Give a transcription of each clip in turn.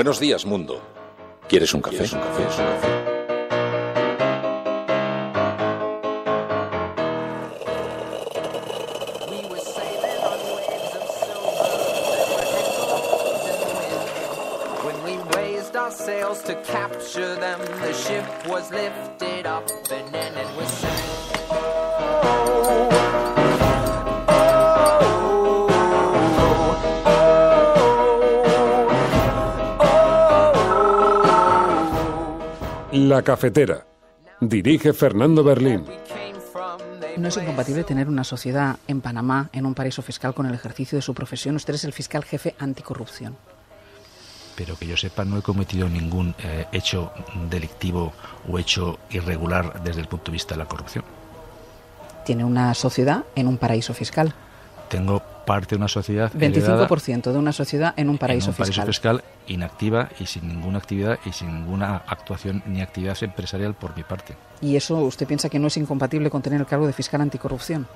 Buenos días, mundo. ¿Quieres un café? To capture them, the ship was lifted up and then it was sank. La cafetera. Dirige Fernando Berlín. No es incompatible tener una sociedad en Panamá, en un paraíso fiscal, con el ejercicio de su profesión. Usted es el fiscal jefe anticorrupción. Pero que yo sepa, no he cometido ningún hecho delictivo o hecho irregular desde el punto de vista de la corrupción. Tiene una sociedad en un paraíso fiscal. Tengo parte de una sociedad 25% de una sociedad en un paraíso fiscal inactiva y sin ninguna actividad y sin ninguna actuación ni actividad empresarial por mi parte. ¿Y eso usted piensa que no es incompatible con tener el cargo de fiscal anticorrupción?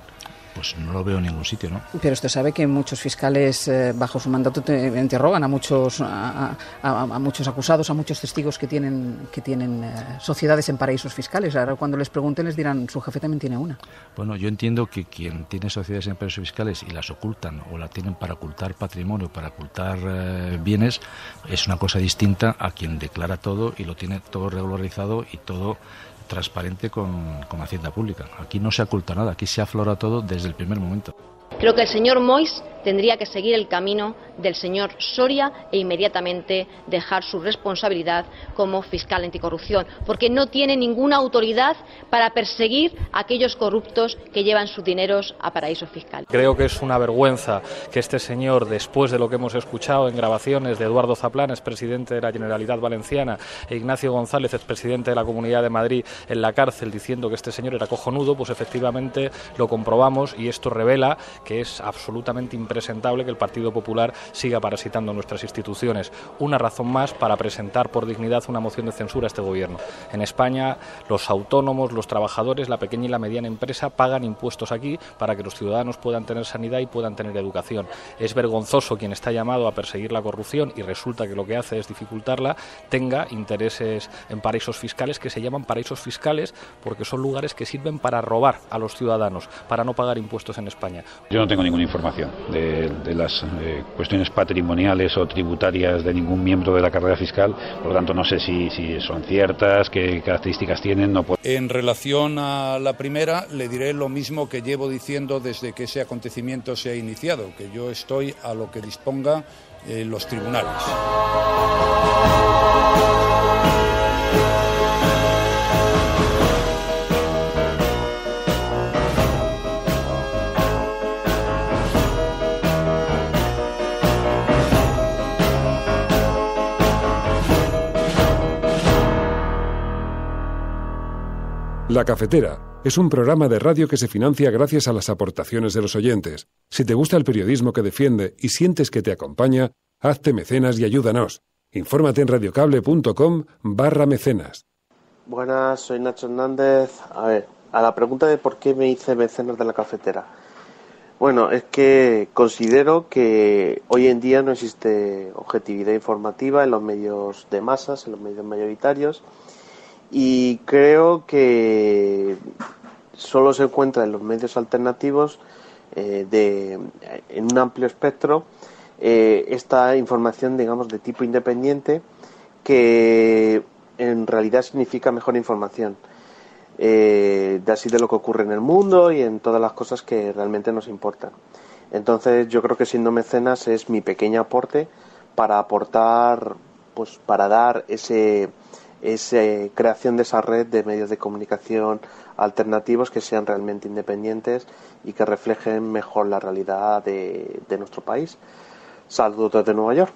Pues no lo veo en ningún sitio, ¿no? Pero usted sabe que muchos fiscales bajo su mandato interrogan a muchos acusados, a muchos testigos que tienen sociedades en paraísos fiscales. Ahora cuando les pregunten les dirán, su jefe también tiene una. Bueno, yo entiendo que quien tiene sociedades en paraísos fiscales y las ocultan o la tienen para ocultar patrimonio, para ocultar bienes, es una cosa distinta a quien declara todo y lo tiene todo regularizado y todo transparente con Hacienda Pública. Aquí no se oculta nada, aquí se aflora todo desde el primer momento. Creo que el señor Moix tendría que seguir el camino del señor Soria e inmediatamente dejar su responsabilidad como fiscal anticorrupción, porque no tiene ninguna autoridad para perseguir a aquellos corruptos que llevan sus dineros a paraísos fiscales. Creo que es una vergüenza que este señor, después de lo que hemos escuchado en grabaciones de Eduardo Zaplana, expresidente de la Generalitat Valenciana, e Ignacio González, expresidente de la Comunidad de Madrid, en la cárcel, diciendo que este señor era cojonudo, pues efectivamente lo comprobamos y esto revela que es absolutamente impresentable que el Partido Popular siga parasitando nuestras instituciones. Una razón más para presentar por dignidad una moción de censura a este gobierno. En España, los autónomos, los trabajadores, la pequeña y la mediana empresa pagan impuestos aquí para que los ciudadanos puedan tener sanidad y puedan tener educación. Es vergonzoso quien está llamado a perseguir la corrupción y resulta que lo que hace es dificultarla, tenga intereses en paraísos fiscales que se llaman paraísos fiscales porque son lugares que sirven para robar a los ciudadanos, para no pagar impuestos en España. Yo no tengo ninguna información de las cuestiones patrimoniales o tributarias de ningún miembro de la carrera fiscal, por lo tanto no sé si son ciertas, qué características tienen. No puedo. En relación a la primera, le diré lo mismo que llevo diciendo desde que ese acontecimiento se ha iniciado, que yo estoy a lo que disponga los tribunales. La Cafetera es un programa de radio que se financia gracias a las aportaciones de los oyentes. Si te gusta el periodismo que defiende y sientes que te acompaña, hazte mecenas y ayúdanos. Infórmate en radiocable.com/mecenas. Buenas, soy Nacho Hernández. A la pregunta de por qué me hice mecenas de La Cafetera. Bueno, es que considero que hoy en día no existe objetividad informativa en los medios de masas, en los medios mayoritarios. Y creo que solo se encuentra en los medios alternativos en un amplio espectro esta información, digamos, de tipo independiente que en realidad significa mejor información de lo que ocurre en el mundo y en todas las cosas que realmente nos importan. Entonces yo creo que siendo mecenas es mi pequeño aporte para aportar, pues para dar esa creación de esa red de medios de comunicación alternativos que sean realmente independientes y que reflejen mejor la realidad de nuestro país. Saludos desde Nueva York.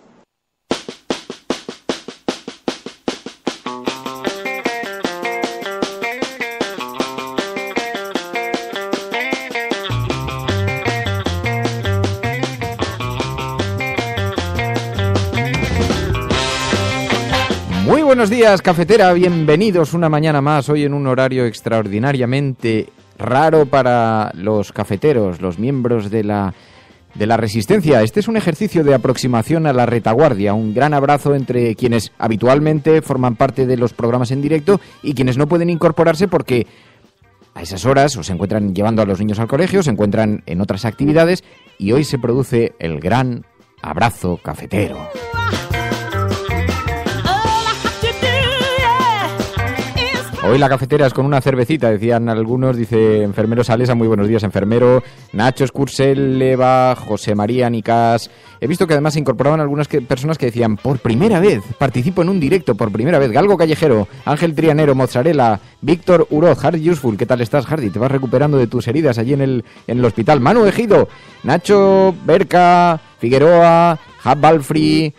Muy buenos días, cafetera, bienvenidos una mañana más, hoy en un horario extraordinariamente raro para los cafeteros, los miembros de la de la resistencia. Este es un ejercicio de aproximación a la retaguardia. Un gran abrazo entre quienes habitualmente forman parte de los programas en directo y quienes no pueden incorporarse porque a esas horas o se encuentran llevando a los niños al colegio, se encuentran en otras actividades y hoy se produce el gran abrazo cafetero. Hoy la cafetera es con una cervecita, decían algunos, dice enfermero Salesa, muy buenos días enfermero, Nacho Escursel, Eva, José María Nicás. He visto que además se incorporaban algunas personas que decían, por primera vez, participo en un directo, por primera vez, Galgo Callejero, Ángel Trianero, Mozzarella, Víctor Uroz, Hardy Useful, ¿qué tal estás, Hardy? Te vas recuperando de tus heridas allí en el hospital. Manu Ejido, Nacho Berca, Figueroa, Hab Balfri.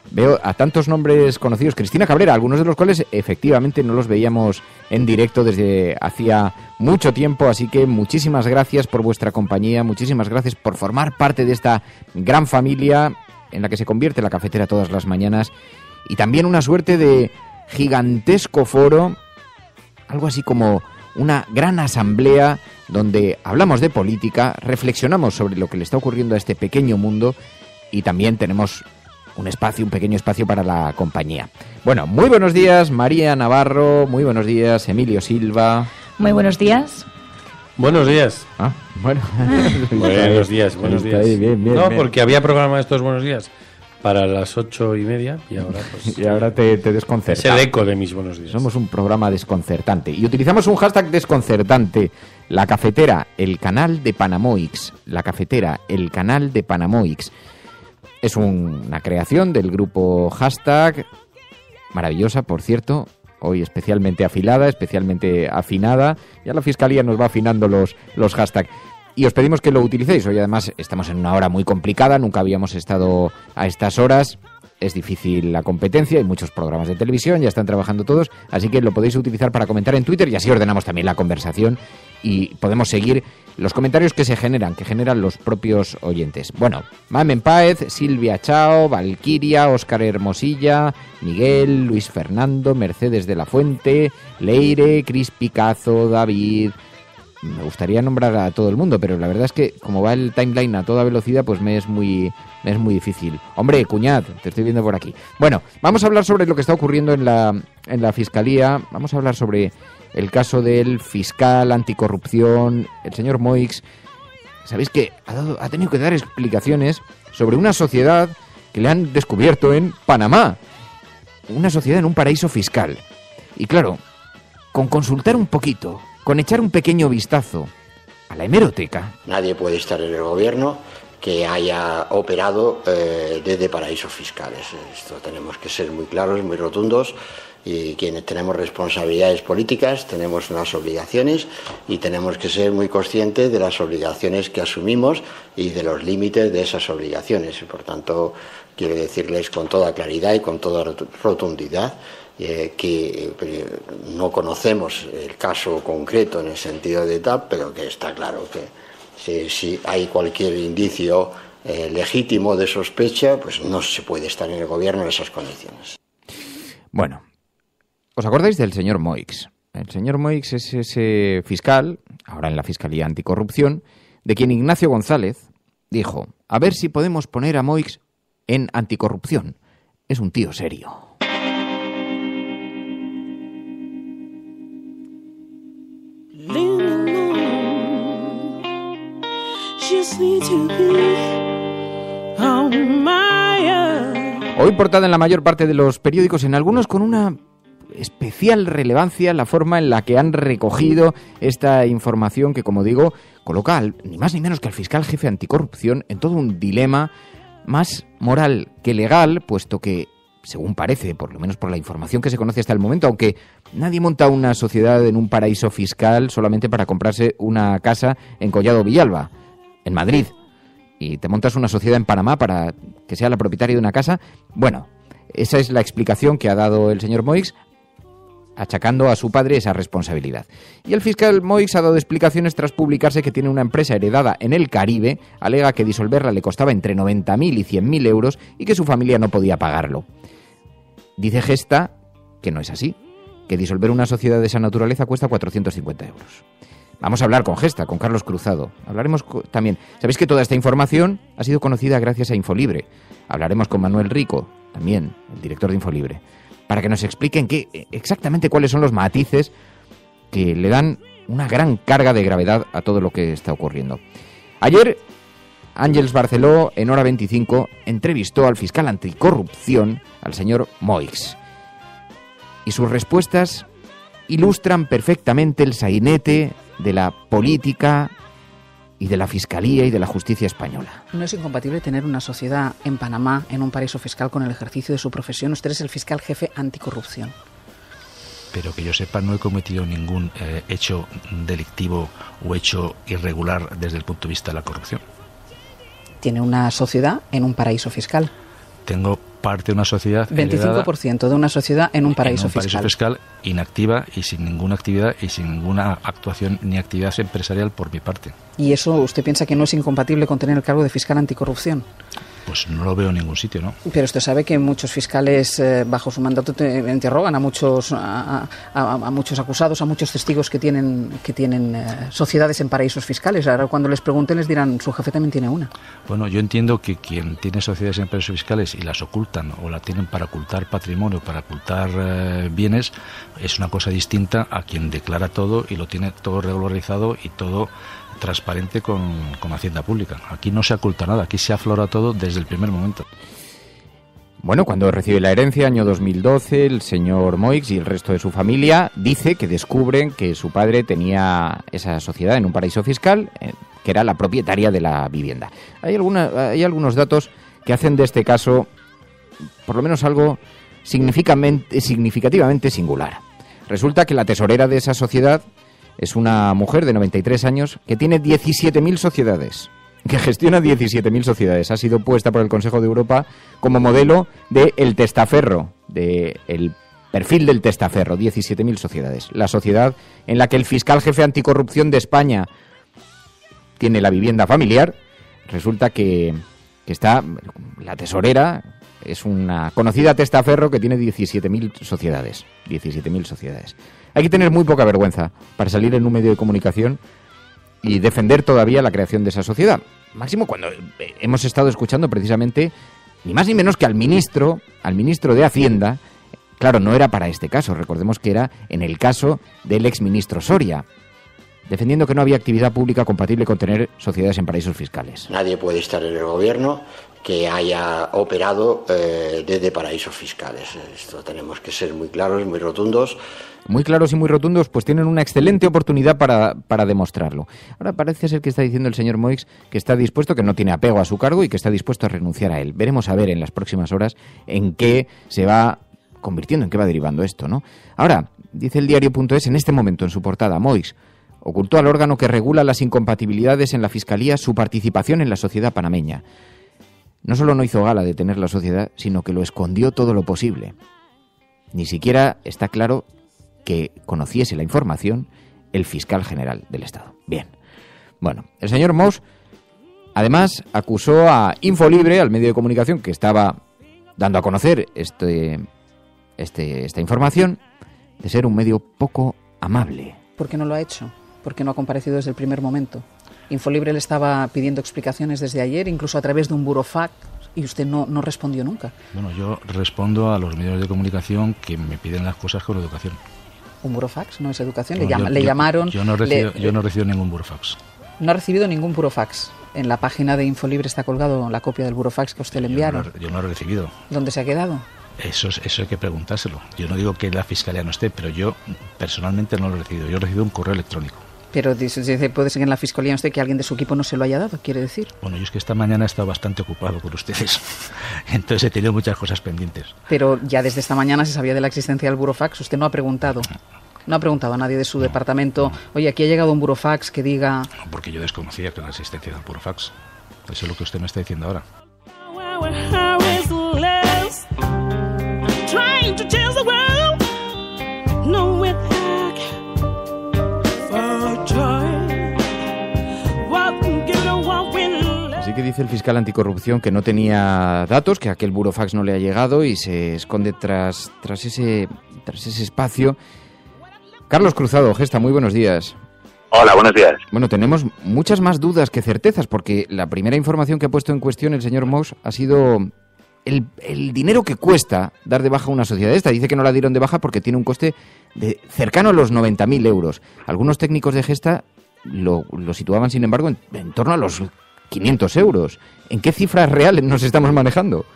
Veo a tantos nombres conocidos. Cristina Cabrera, algunos de los cuales efectivamente no los veíamos en directo desde hacía mucho tiempo, así que muchísimas gracias por vuestra compañía, muchísimas gracias por formar parte de esta gran familia en la que se convierte la cafetera todas las mañanas, y también una suerte de gigantesco foro, algo así como una gran asamblea donde hablamos de política, reflexionamos sobre lo que le está ocurriendo a este pequeño mundo y también tenemos un pequeño espacio para la compañía. Bueno, muy buenos días, María Navarro, muy buenos días, Emilio Silva. Muy buenos días. Buenos días. Ah, bueno. Buenos días, buenos días. Bien, no, bien. porque había programa estos buenos días para las 8:30 y ahora pues... y ahora te desconcerta. Es el eco de mis buenos días. Somos un programa desconcertante y utilizamos un hashtag desconcertante. La cafetera, el canal de Panamoix. La cafetera, el canal de Panamoix. Es una creación del grupo Hashtag, maravillosa, por cierto, hoy especialmente afilada, especialmente afinada. Ya la Fiscalía nos va afinando los hashtags. Y os pedimos que lo utilicéis. Hoy además estamos en una hora muy complicada, nunca habíamos estado a estas horas. Es difícil la competencia, hay muchos programas de televisión, ya están trabajando todos, así que lo podéis utilizar para comentar en Twitter y así ordenamos también la conversación y podemos seguir los comentarios que generan los propios oyentes. Bueno, Mamen Páez, Silvia Chao, Valquiria, Óscar Hermosilla, Miguel, Luis Fernando, Mercedes de la Fuente, Leire, Cris Picazo, David. Me gustaría nombrar a todo el mundo, pero la verdad es que como va el timeline a toda velocidad, pues me es muy difícil. Hombre, cuñad, te estoy viendo por aquí. Bueno, vamos a hablar sobre lo que está ocurriendo en la Fiscalía. Vamos a hablar sobre el caso del fiscal anticorrupción, el señor Moix. Sabéis que ha tenido que dar explicaciones sobre una sociedad que le han descubierto en Panamá. Una sociedad en un paraíso fiscal. Y claro, con consultar un poquito, con echar un pequeño vistazo a la hemeroteca. Nadie puede estar en el gobierno que haya operado desde paraísos fiscales. Esto tenemos que ser muy claros, muy rotundos, y quienes tenemos responsabilidades políticas tenemos unas obligaciones y tenemos que ser muy conscientes de las obligaciones que asumimos y de los límites de esas obligaciones. Por tanto, quiero decirles con toda claridad y con toda rotundidad que no conocemos el caso concreto en el sentido de tal, pero que está claro que si hay cualquier indicio legítimo de sospecha, pues no se puede estar en el gobierno en esas condiciones. Bueno, ¿os acordáis del señor Moix? El señor Moix es ese fiscal, ahora en la Fiscalía Anticorrupción, de quien Ignacio González dijo, a ver si podemos poner a Moix en anticorrupción. Es un tío serio. Hoy portada en la mayor parte de los periódicos, en algunos con una especial relevancia, la forma en la que han recogido esta información que, como digo, coloca ni más ni menos que al fiscal jefe anticorrupción en todo un dilema más moral que legal, puesto que, según parece, por lo menos por la información que se conoce hasta el momento, aunque nadie monta una sociedad en un paraíso fiscal solamente para comprarse una casa en Collado Villalba, en Madrid, y te montas una sociedad en Panamá para que sea la propietaria de una casa. Bueno, esa es la explicación que ha dado el señor Moix, achacando a su padre esa responsabilidad. Y el fiscal Moix ha dado explicaciones tras publicarse que tiene una empresa heredada en el Caribe, alega que disolverla le costaba entre 90.000 y 100.000 euros y que su familia no podía pagarlo. Dice Gesta que no es así, que disolver una sociedad de esa naturaleza cuesta 450 euros. Vamos a hablar con Gesta, con Carlos Cruzado. Hablaremos también... Sabéis que toda esta información ha sido conocida gracias a Infolibre. Hablaremos con Manuel Rico, también el director de Infolibre, para que nos expliquen exactamente cuáles son los matices que le dan una gran carga de gravedad a todo lo que está ocurriendo. Ayer, Àngels Barceló, en Hora 25, entrevistó al fiscal anticorrupción, al señor Moix. Y sus respuestas ilustran perfectamente el sainete de la política y de la Fiscalía y de la justicia española. No es incompatible tener una sociedad en Panamá, en un paraíso fiscal, con el ejercicio de su profesión. Usted es el fiscal jefe anticorrupción. Pero que yo sepa, no he cometido ningún hecho delictivo o hecho irregular desde el punto de vista de la corrupción. Tiene una sociedad en un paraíso fiscal. Tengo parte de una sociedad 25% de una sociedad en un paraíso fiscal inactiva y sin ninguna actividad y sin ninguna actuación ni actividad empresarial por mi parte. ¿Y eso usted piensa que no es incompatible con tener el cargo de fiscal anticorrupción? Pues no lo veo en ningún sitio, ¿no? Pero usted sabe que muchos fiscales bajo su mandato interrogan a muchos acusados, a muchos testigos que tienen sociedades en paraísos fiscales. Ahora cuando les pregunten les dirán, su jefe también tiene una. Bueno, yo entiendo que quien tiene sociedades en paraísos fiscales y las ocultan o la tienen para ocultar patrimonio, para ocultar bienes, es una cosa distinta a quien declara todo y lo tiene todo regularizado y todo transparente con Hacienda Pública. Aquí no se oculta nada, aquí se aflora todo desde el primer momento. Bueno, cuando recibe la herencia, año 2012, el señor Moix y el resto de su familia dice que descubren que su padre tenía esa sociedad en un paraíso fiscal, que era la propietaria de la vivienda. Hay algunos datos que hacen de este caso, por lo menos algo significativamente singular. Resulta que la tesorera de esa sociedad es una mujer de 93 años que tiene 17.000 sociedades, que gestiona 17.000 sociedades. Ha sido puesta por el Consejo de Europa como modelo del testaferro, del perfil del testaferro, 17.000 sociedades. La sociedad en la que el fiscal jefe anticorrupción de España tiene la vivienda familiar, resulta que está, la tesorera es una conocida testaferro que tiene 17.000 sociedades. 17.000 sociedades. Hay que tener muy poca vergüenza para salir en un medio de comunicación y defender todavía la creación de esa sociedad. Máximo cuando hemos estado escuchando precisamente, ni más ni menos que al ministro de Hacienda. Claro, no era para este caso, recordemos que era en el caso del exministro Soria, defendiendo que no había actividad pública compatible con tener sociedades en paraísos fiscales. Nadie puede estar en el gobierno que haya operado desde paraísos fiscales. Esto tenemos que ser muy claros, muy rotundos. Muy claros y muy rotundos, pues tienen una excelente oportunidad para demostrarlo. Ahora parece ser que está diciendo el señor Moix que está dispuesto, que no tiene apego a su cargo y que está dispuesto a renunciar a él. Veremos a ver en las próximas horas en qué se va convirtiendo, en qué va derivando esto, ¿no? Ahora, dice el diario.es en este momento en su portada, Moix ocultó al órgano que regula las incompatibilidades en la Fiscalía su participación en la sociedad panameña. No solo no hizo gala de tener la sociedad, sino que lo escondió todo lo posible. Ni siquiera está claro que conociese la información el fiscal general del Estado. Bien. Bueno, el señor Moix además acusó a Infolibre, al medio de comunicación que estaba dando a conocer esta información, de ser un medio poco amable. ¿Por qué no lo ha hecho? ¿Por qué no ha comparecido desde el primer momento? Infolibre le estaba pidiendo explicaciones desde ayer, incluso a través de un burofax, y usted no respondió nunca. Bueno, yo respondo a los medios de comunicación que me piden las cosas con educación. ¿Un burofax? ¿No es educación? No, le llamaron... Yo no recibo ningún burofax. No ha recibido ningún burofax. En la página de Infolibre está colgado la copia del burofax que a usted le enviaron. Yo no lo he recibido. ¿Dónde se ha quedado? Eso hay que preguntárselo. Yo no digo que la Fiscalía no esté, pero yo personalmente no lo he recibido. Yo he recibido un correo electrónico. Pero dice, puede ser que en la Fiscalía no esté, que alguien de su equipo no se lo haya dado, quiere decir. Bueno, yo es que esta mañana he estado bastante ocupado con ustedes. Entonces he tenido muchas cosas pendientes. Pero ya desde esta mañana se sabía de la existencia del burofax. Usted no ha preguntado. No ha preguntado a nadie de su departamento, oye, aquí ha llegado un burofax que diga... No, porque yo desconocía que la existencia del burofax. Eso es lo que usted me está diciendo ahora. Así que dice el fiscal anticorrupción que no tenía datos, que aquel burofax no le ha llegado y se esconde tras ese espacio. Carlos Cruzado, Gesta, muy buenos días. Hola, buenos días. Bueno, tenemos muchas más dudas que certezas, porque la primera información que ha puesto en cuestión el señor Mox ha sido el dinero que cuesta dar de baja una sociedad esta. Dice que no la dieron de baja porque tiene un coste cercano a los 90.000 euros. Algunos técnicos de Gesta lo situaban, sin embargo, en torno a los 500 euros. ¿En qué cifras reales nos estamos manejando?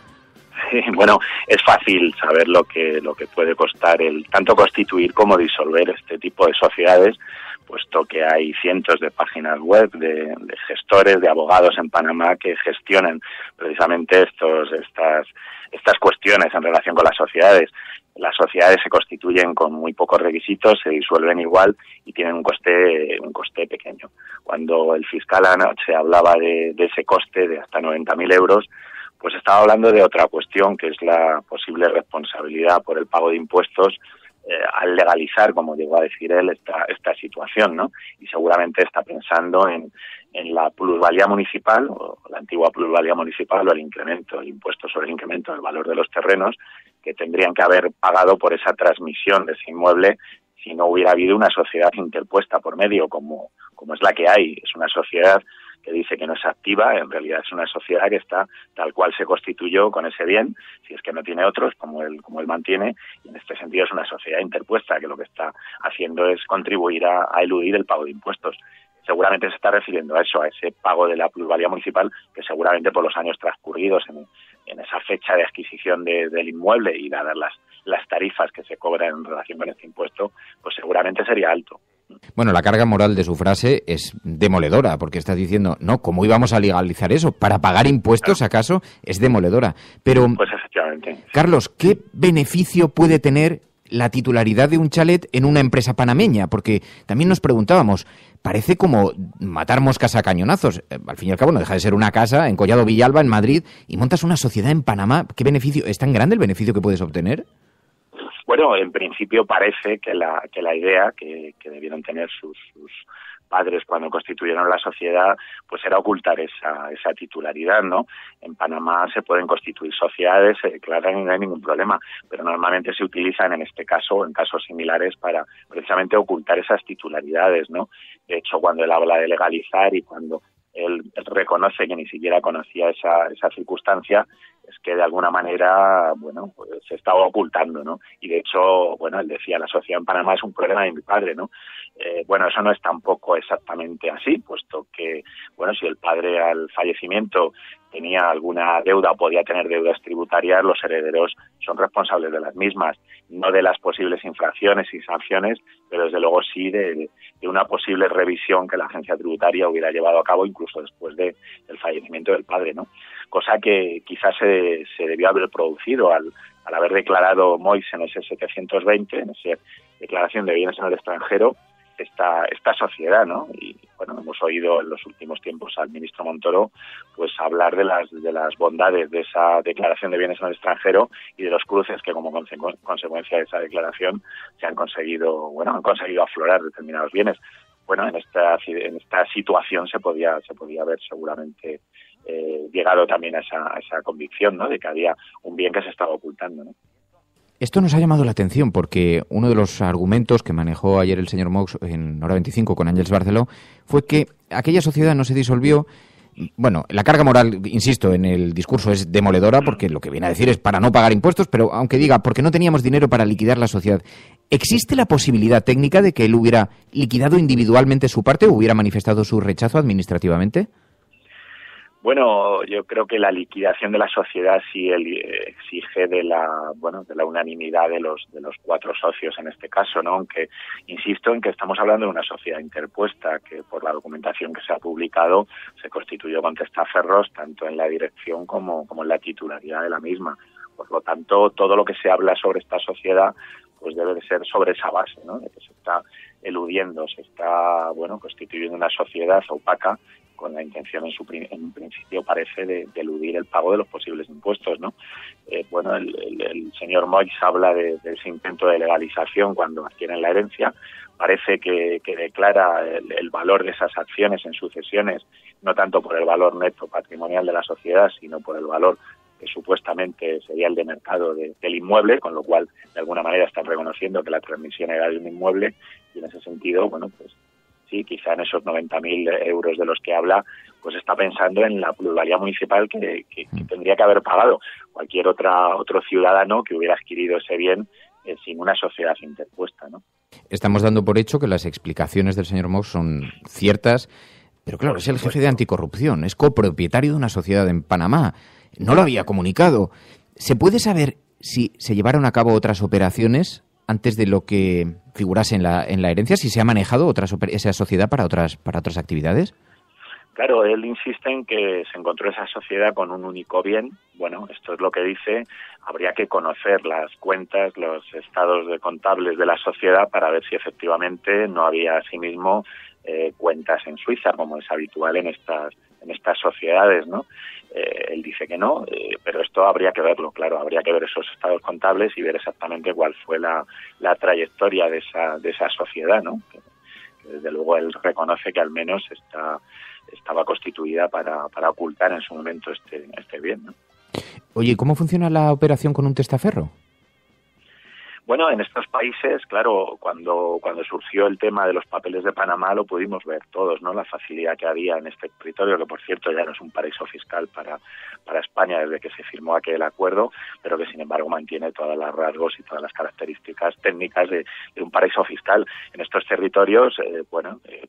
Sí, bueno, es fácil saber lo que puede costar el tanto constituir como disolver este tipo de sociedades, puesto que hay cientos de páginas web de gestores, de abogados en Panamá que gestionan precisamente estas cuestiones en relación con las sociedades. Las sociedades se constituyen con muy pocos requisitos, se disuelven igual y tienen un coste pequeño. Cuando el fiscal anoche hablaba de ese coste de hasta 90.000 euros, pues estaba hablando de otra cuestión, que es la posible responsabilidad por el pago de impuestos al legalizar, como llegó a decir él, esta situación, ¿no? Y seguramente está pensando en la plusvalía municipal, o la antigua plusvalía municipal, o el impuesto sobre el incremento del valor de los terrenos, que tendrían que haber pagado por esa transmisión de ese inmueble si no hubiera habido una sociedad interpuesta por medio, como es la que hay. Es una sociedad que dice que no es activa, en realidad es una sociedad que está tal cual se constituyó con ese bien, si es que no tiene otros, como él mantiene, y en este sentido es una sociedad interpuesta, que lo que está haciendo es contribuir a eludir el pago de impuestos. Seguramente se está refiriendo a eso, a ese pago de la plusvalía municipal, que seguramente por los años transcurridos en esa fecha de adquisición del inmueble y dadas las tarifas que se cobran en relación con este impuesto, pues seguramente sería alto. Bueno, la carga moral de su frase es demoledora, porque está diciendo, no, ¿cómo íbamos a legalizar eso? ¿Para pagar impuestos, acaso? Es demoledora. Pero, pues efectivamente. Carlos, ¿qué beneficio puede tener la titularidad de un chalet en una empresa panameña? Porque también nos preguntábamos, parece como matar moscas a cañonazos. Al fin y al cabo no deja de ser una casa en Collado Villalba, en Madrid, y montas una sociedad en Panamá. ¿Qué beneficio? ¿Es tan grande el beneficio que puedes obtener? Bueno, en principio parece que la idea que debieron tener sus padres cuando constituyeron la sociedad, pues era ocultar esa titularidad, ¿no? En Panamá se pueden constituir sociedades, se declaran y no hay ningún problema, pero normalmente se utilizan en este caso, en casos similares, para precisamente ocultar esas titularidades, ¿no? De hecho, cuando él habla de legalizar y cuando él reconoce que ni siquiera conocía esa circunstancia, es que de alguna manera, bueno, pues se estaba ocultando, ¿no? Y de hecho, bueno, él decía, la sociedad en Panamá es un problema de mi padre, ¿no? Bueno, eso no es tampoco exactamente así, puesto que, bueno, si el padre al fallecimiento tenía alguna deuda o podía tener deudas tributarias, los herederos son responsables de las mismas, no de las posibles infracciones y sanciones, pero desde luego sí de una posible revisión que la agencia tributaria hubiera llevado a cabo incluso después del fallecimiento del padre, ¿no? Cosa que quizás se debió haber producido al haber declarado Moix en ese 720, en esa declaración de bienes en el extranjero, esta sociedad, ¿no? Y bueno, hemos oído en los últimos tiempos al ministro Montoro pues hablar de las bondades de esa declaración de bienes en el extranjero y de los cruces que como consecuencia de esa declaración han conseguido aflorar determinados bienes. Bueno, en esta situación se podía haber seguramente llegado también a esa convicción, ¿no? De que había un bien que se estaba ocultando, ¿no? Esto nos ha llamado la atención porque uno de los argumentos que manejó ayer el señor Mox en Hora 25 con Ángels Barceló fue que aquella sociedad no se disolvió. Bueno, la carga moral, insisto, en el discurso es demoledora porque lo que viene a decir es para no pagar impuestos, pero aunque diga porque no teníamos dinero para liquidar la sociedad, ¿existe la posibilidad técnica de que él hubiera liquidado individualmente su parte o hubiera manifestado su rechazo administrativamente? Bueno, yo creo que la liquidación de la sociedad sí exige de la unanimidad de los cuatro socios en este caso, ¿no? Aunque insisto en que estamos hablando de una sociedad interpuesta que por la documentación que se ha publicado se constituyó con testaferros tanto en la dirección como en la titularidad de la misma. Por lo tanto, todo lo que se habla sobre esta sociedad pues debe de ser sobre esa base, ¿no? De que se está eludiendo, se está constituyendo una sociedad opaca con la intención en principio parece de eludir el pago de los posibles impuestos, ¿no? El señor Moix habla de ese intento de legalización cuando adquieren la herencia. Parece que declara el valor de esas acciones en sucesiones, no tanto por el valor neto patrimonial de la sociedad, sino por el valor que supuestamente sería el de mercado del inmueble, con lo cual de alguna manera están reconociendo que la transmisión era de un inmueble y en ese sentido, bueno, pues sí, quizá en esos 90.000 euros de los que habla, pues está pensando en la plusvalía municipal que tendría que haber pagado cualquier otro ciudadano que hubiera adquirido ese bien sin una sociedad interpuesta, ¿no? Estamos dando por hecho que las explicaciones del señor Mox son ciertas, pero claro, es el jefe de anticorrupción, es copropietario de una sociedad en Panamá, no lo había comunicado. ¿Se puede saber si se llevaron a cabo otras operaciones antes de lo que figurase en la herencia, si se ha manejado esa sociedad para otras actividades? Claro, él insiste en que se encontró esa sociedad con un único bien. Bueno, esto es lo que dice. Habría que conocer las cuentas, los estados contables de la sociedad para ver si efectivamente no había asimismo cuentas en Suiza, como es habitual en estas sociedades, ¿no? Él dice que no, pero esto habría que verlo, claro, habría que ver esos estados contables y ver exactamente cuál fue la trayectoria de esa sociedad, ¿no? Que desde luego él reconoce que al menos estaba constituida para ocultar en su momento este bien, ¿no? Oye, ¿cómo funciona la operación con un testaferro? Bueno, en estos países, claro, cuando surgió el tema de los papeles de Panamá lo pudimos ver todos, ¿no? La facilidad que había en este territorio, que por cierto ya no es un paraíso fiscal para España desde que se firmó aquel acuerdo, pero que sin embargo mantiene todos los rasgos y todas las características técnicas de un paraíso fiscal. En estos territorios,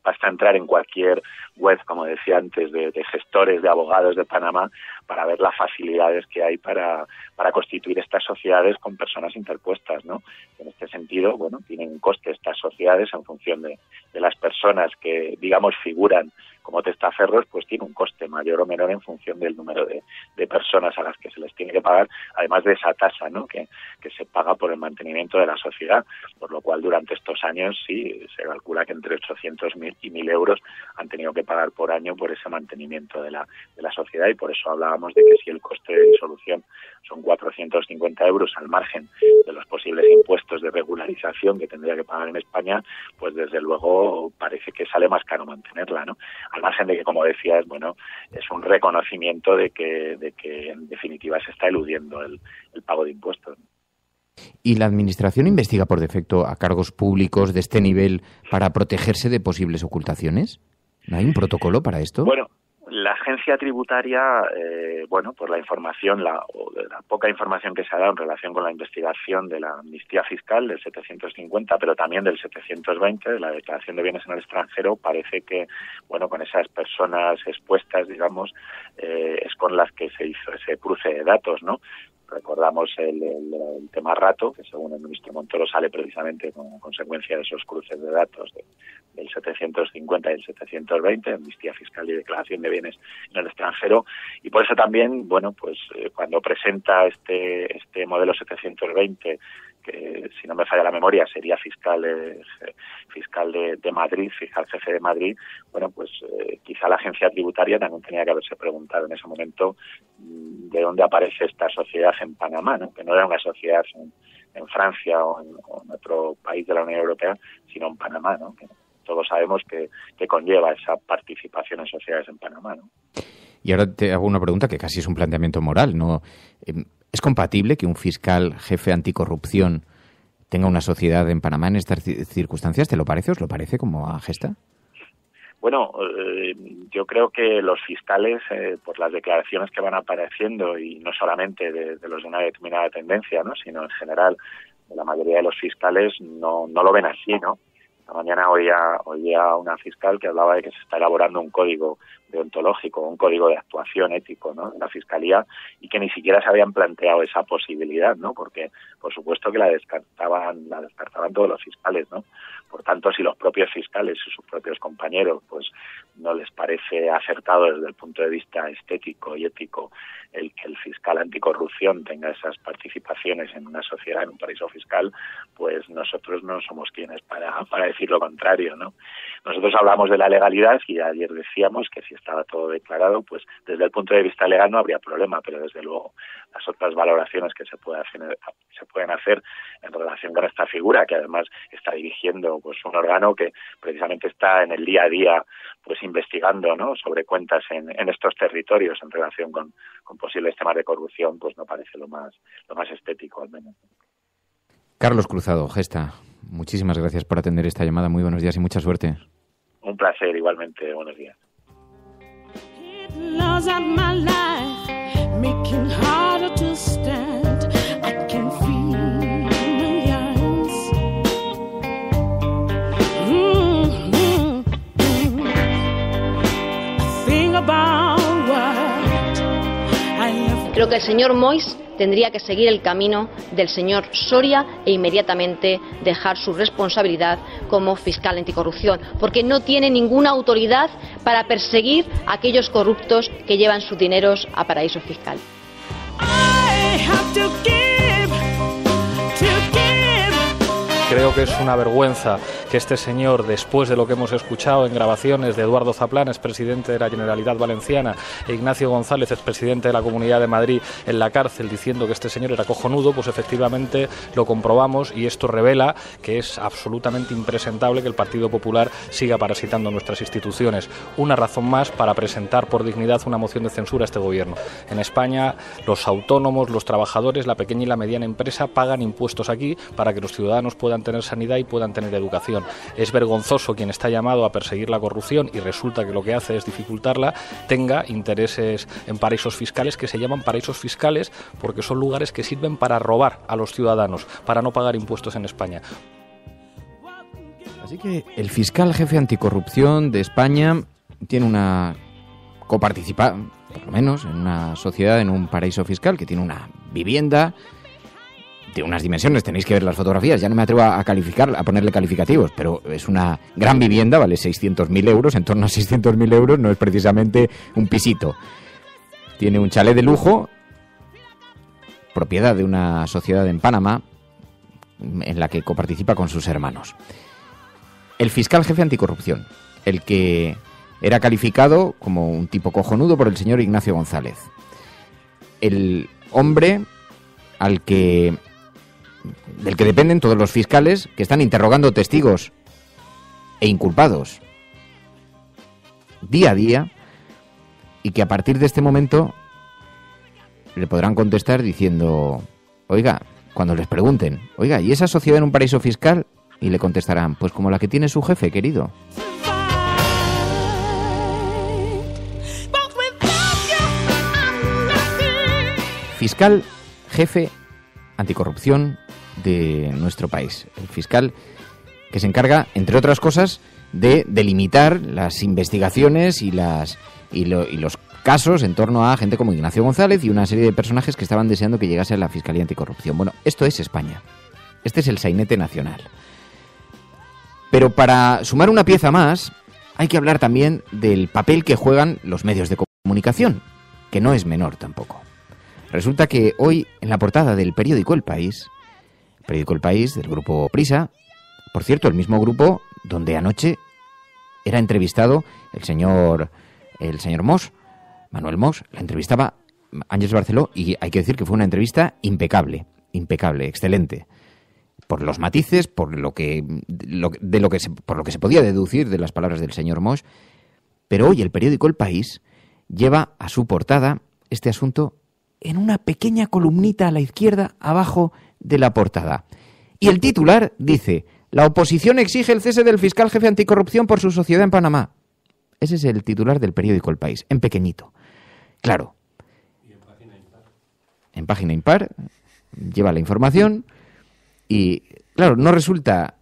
basta entrar en cualquier web, como decía antes, de gestores, de abogados de Panamá, para ver las facilidades que hay para constituir estas sociedades con personas interpuestas, ¿no? En este sentido, bueno, tienen un coste estas sociedades en función de las personas que, digamos, figuran como testaferros, pues tiene un coste mayor o menor en función del número de personas a las que se les tiene que pagar, además de esa tasa, ¿no? que se paga por el mantenimiento de la sociedad, por lo cual durante estos años sí se calcula que entre 800.000 y 1.000 euros han tenido que pagar por año por ese mantenimiento de la sociedad, y por eso hablábamos de que si el coste de disolución son 450 euros al margen de los posibles impuestos de regularización que tendría que pagar en España, pues desde luego parece que sale más caro mantenerla, ¿no? Al margen de que, como decías, bueno, es un reconocimiento de que en definitiva se está eludiendo el pago de impuestos. ¿Y la Administración investiga por defecto a cargos públicos de este nivel para protegerse de posibles ocultaciones? ¿No hay un protocolo para esto? Bueno, la agencia tributaria, por la información, la poca información que se ha dado en relación con la investigación de la amnistía fiscal del 750, pero también del 720, de la declaración de bienes en el extranjero, parece que, con esas personas expuestas, digamos, es con las que se hizo ese cruce de datos, ¿no? Recordamos el tema Rato, que según el ministro Montoro sale precisamente como consecuencia de esos cruces de datos del 750 y el 720, amnistía fiscal y declaración de bienes en el extranjero. Y por eso también, cuando presenta este modelo 720, que si no me falla la memoria sería fiscal de Madrid, fiscal jefe de Madrid, quizá la agencia tributaria también tenía que haberse preguntado en ese momento de dónde aparece esta sociedad en Panamá, ¿no? Que no era una sociedad en Francia o en otro país de la Unión Europea, sino en Panamá, ¿no? Que todos sabemos que conlleva esa participación en sociedades en Panamá, ¿no? Y ahora te hago una pregunta que casi es un planteamiento moral, ¿no? ¿Es compatible que un fiscal jefe anticorrupción tenga una sociedad en Panamá en estas circunstancias? ¿Te lo parece? ¿Os lo parece como a Gesta? Bueno, yo creo que los fiscales, por las declaraciones que van apareciendo, y no solamente de los de una determinada tendencia, ¿no?, sino en general, la mayoría de los fiscales no lo ven así, ¿no? Esta mañana oía una fiscal que hablaba de que se está elaborando un código deontológico, un código de actuación ético, ¿no?, en la Fiscalía, y que ni siquiera se habían planteado esa posibilidad, ¿no? Porque, por supuesto, que la descartaban todos los fiscales, ¿no? Por tanto, si los propios fiscales y sus propios compañeros pues no les parece acertado desde el punto de vista estético y ético el que el fiscal anticorrupción tenga esas participaciones en una sociedad, en un paraíso fiscal, pues nosotros no somos quienes para decir lo contrario, ¿no? Nosotros hablamos de la legalidad y ayer decíamos que si estaba todo declarado, pues desde el punto de vista legal no habría problema, pero desde luego las otras valoraciones que se pueden hacer en relación con esta figura, que además está dirigiendo pues un órgano que precisamente está en el día a día pues investigando, ¿no?, sobre cuentas en estos territorios en relación con posibles temas de corrupción, pues no parece lo más estético, al menos. Carlos Cruzado, Gesta, muchísimas gracias por atender esta llamada. Muy buenos días y mucha suerte. Un placer, igualmente. Buenos días. Creo que el señor Moix tendría que seguir el camino del señor Soria e inmediatamente dejar su responsabilidad como fiscal anticorrupción, porque no tiene ninguna autoridad para perseguir a aquellos corruptos que llevan sus dineros a paraísos fiscales. Creo que es una vergüenza que este señor, después de lo que hemos escuchado en grabaciones de Eduardo Zaplana, expresidente de la Generalitat Valenciana, e Ignacio González, expresidente de la Comunidad de Madrid, en la cárcel, diciendo que este señor era cojonudo, pues efectivamente lo comprobamos, y esto revela que es absolutamente impresentable que el Partido Popular siga parasitando nuestras instituciones. Una razón más para presentar por dignidad una moción de censura a este gobierno. En España, los autónomos, los trabajadores, la pequeña y la mediana empresa pagan impuestos aquí para que los ciudadanos puedan tener sanidad y puedan tener educación. Es vergonzoso quien está llamado a perseguir la corrupción y resulta que lo que hace es dificultarla, tenga intereses en paraísos fiscales, que se llaman paraísos fiscales porque son lugares que sirven para robar a los ciudadanos, para no pagar impuestos en España. Así que el fiscal jefe anticorrupción de España tiene una coparticipación, por lo menos, en una sociedad, en un paraíso fiscal, que tiene una vivienda de unas dimensiones, tenéis que ver las fotografías, ya no me atrevo a calificar, a ponerle calificativos, pero es una gran vivienda, vale 600.000 euros, en torno a 600.000 euros, no es precisamente un pisito. Tiene un chalet de lujo, propiedad de una sociedad en Panamá, en la que coparticipa con sus hermanos. El fiscal jefe anticorrupción, el que era calificado como un tipo cojonudo por el señor Ignacio González. El hombre del que dependen todos los fiscales que están interrogando testigos e inculpados día a día, y que a partir de este momento le podrán contestar diciendo, oiga, cuando les pregunten, oiga, ¿y esa sociedad en un paraíso fiscal? Y le contestarán, pues como la que tiene su jefe, querido. Fiscal jefe anticorrupción de nuestro país. El fiscal que se encarga, entre otras cosas, de delimitar las investigaciones y los casos en torno a gente como Ignacio González y una serie de personajes que estaban deseando que llegase a la Fiscalía Anticorrupción. Bueno, esto es España. Este es el sainete nacional. Pero para sumar una pieza más, hay que hablar también del papel que juegan los medios de comunicación, que no es menor tampoco. Resulta que hoy, en la portada del periódico El País del grupo Prisa, por cierto, el mismo grupo donde anoche era entrevistado el señor Mos, Manuel Mos, la entrevistaba Ángeles Barceló, y hay que decir que fue una entrevista impecable, excelente, por los matices, por lo que se podía deducir de las palabras del señor Mos. Pero hoy el periódico El País lleva a su portada este asunto en una pequeña columnita a la izquierda, abajo de la portada. Y el titular dice: la oposición exige el cese del fiscal jefe anticorrupción por su sociedad en Panamá. Ese es el titular del periódico El País, en pequeñito. Claro. ¿Y en página impar? En página impar lleva la información y, claro, no resulta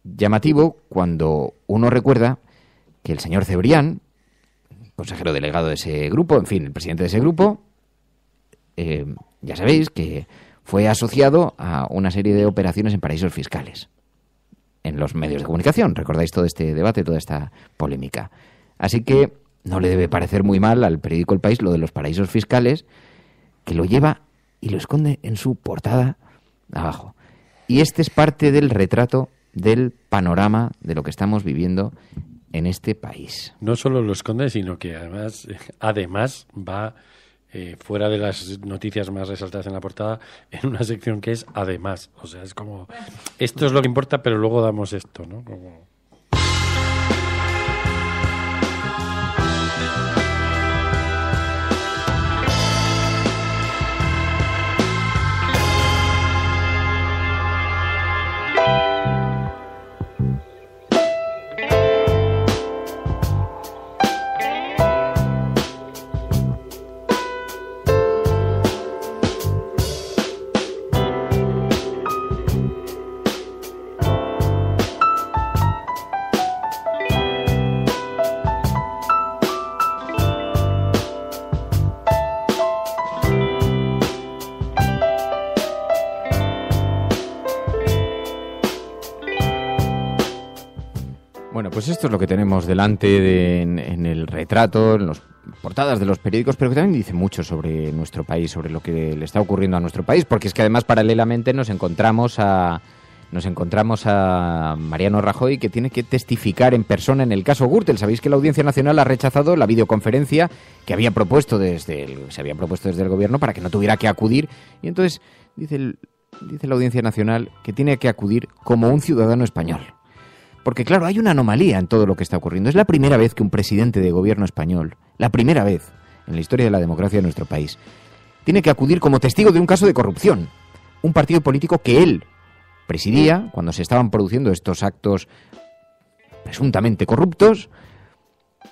llamativo cuando uno recuerda que el señor Cebrián, consejero delegado de ese grupo, en fin, el presidente de ese grupo, ya sabéis que fue asociado a una serie de operaciones en paraísos fiscales en los medios de comunicación. Recordáis todo este debate, toda esta polémica. Así que no le debe parecer muy mal al periódico El País lo de los paraísos fiscales, que lo lleva y lo esconde en su portada abajo. Y este es parte del retrato del panorama de lo que estamos viviendo en este país. No solo lo esconde, sino que además va fuera de las noticias más resaltadas en la portada, en una sección que es además. O sea, es como, esto es lo que importa, pero luego damos esto, ¿no? Como... Pues esto es lo que tenemos delante en el retrato, en las portadas de los periódicos, pero que también dice mucho sobre nuestro país, sobre lo que le está ocurriendo a nuestro país, porque es que además paralelamente nos encontramos a Mariano Rajoy, que tiene que testificar en persona en el caso Gürtel. Sabéis que la Audiencia Nacional ha rechazado la videoconferencia que se había propuesto desde el gobierno para que no tuviera que acudir, y entonces dice la Audiencia Nacional que tiene que acudir como un ciudadano español. Porque claro, hay una anomalía en todo lo que está ocurriendo. Es la primera vez que un presidente de gobierno español, la primera vez en la historia de la democracia de nuestro país, tiene que acudir como testigo de un caso de corrupción. Un partido político que él presidía cuando se estaban produciendo estos actos presuntamente corruptos.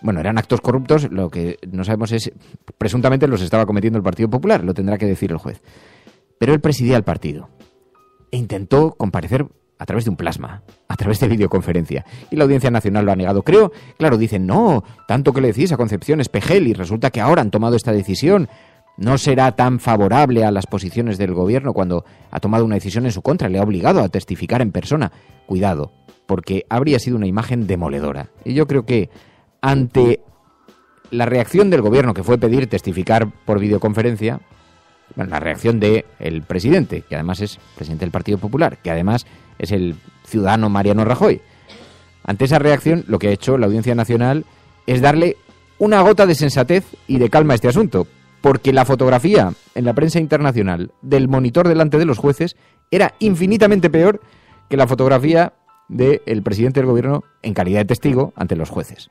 Bueno, eran actos corruptos, lo que no sabemos es, presuntamente los estaba cometiendo el Partido Popular, lo tendrá que decir el juez. Pero él presidía el partido e intentó comparecer a través de un plasma, a través de videoconferencia. Y la Audiencia Nacional lo ha negado. Claro, dicen, no, tanto que le decís a Concepción Espejel y resulta que ahora han tomado esta decisión. No será tan favorable a las posiciones del gobierno cuando ha tomado una decisión en su contra, le ha obligado a testificar en persona. Cuidado, porque habría sido una imagen demoledora. Y yo creo que ante la reacción del gobierno, que fue pedir testificar por videoconferencia, bueno, la reacción del presidente, que además es presidente del Partido Popular, que además es el ciudadano Mariano Rajoy. Ante esa reacción, lo que ha hecho la Audiencia Nacional es darle una gota de sensatez y de calma a este asunto, porque la fotografía en la prensa internacional del monitor delante de los jueces era infinitamente peor que la fotografía del presidente del gobierno en calidad de testigo ante los jueces.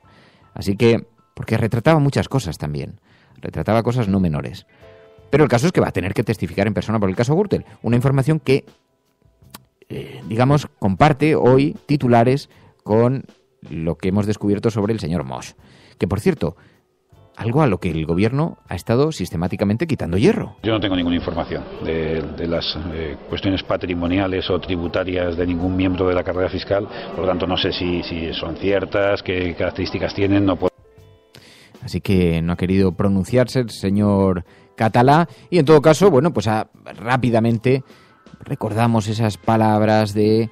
Así que, porque retrataba muchas cosas también, retrataba cosas no menores. Pero el caso es que va a tener que testificar en persona por el caso Gürtel, una información que, comparte hoy titulares con lo que hemos descubierto sobre el señor Mosch, que por cierto, algo a lo que el gobierno ha estado sistemáticamente quitando hierro. Yo no tengo ninguna información de las cuestiones patrimoniales o tributarias de ningún miembro de la carrera fiscal, por lo tanto no sé si son ciertas, qué características tienen, no puedo. Así que no ha querido pronunciarse el señor Catalá y en todo caso, rápidamente recordamos esas palabras de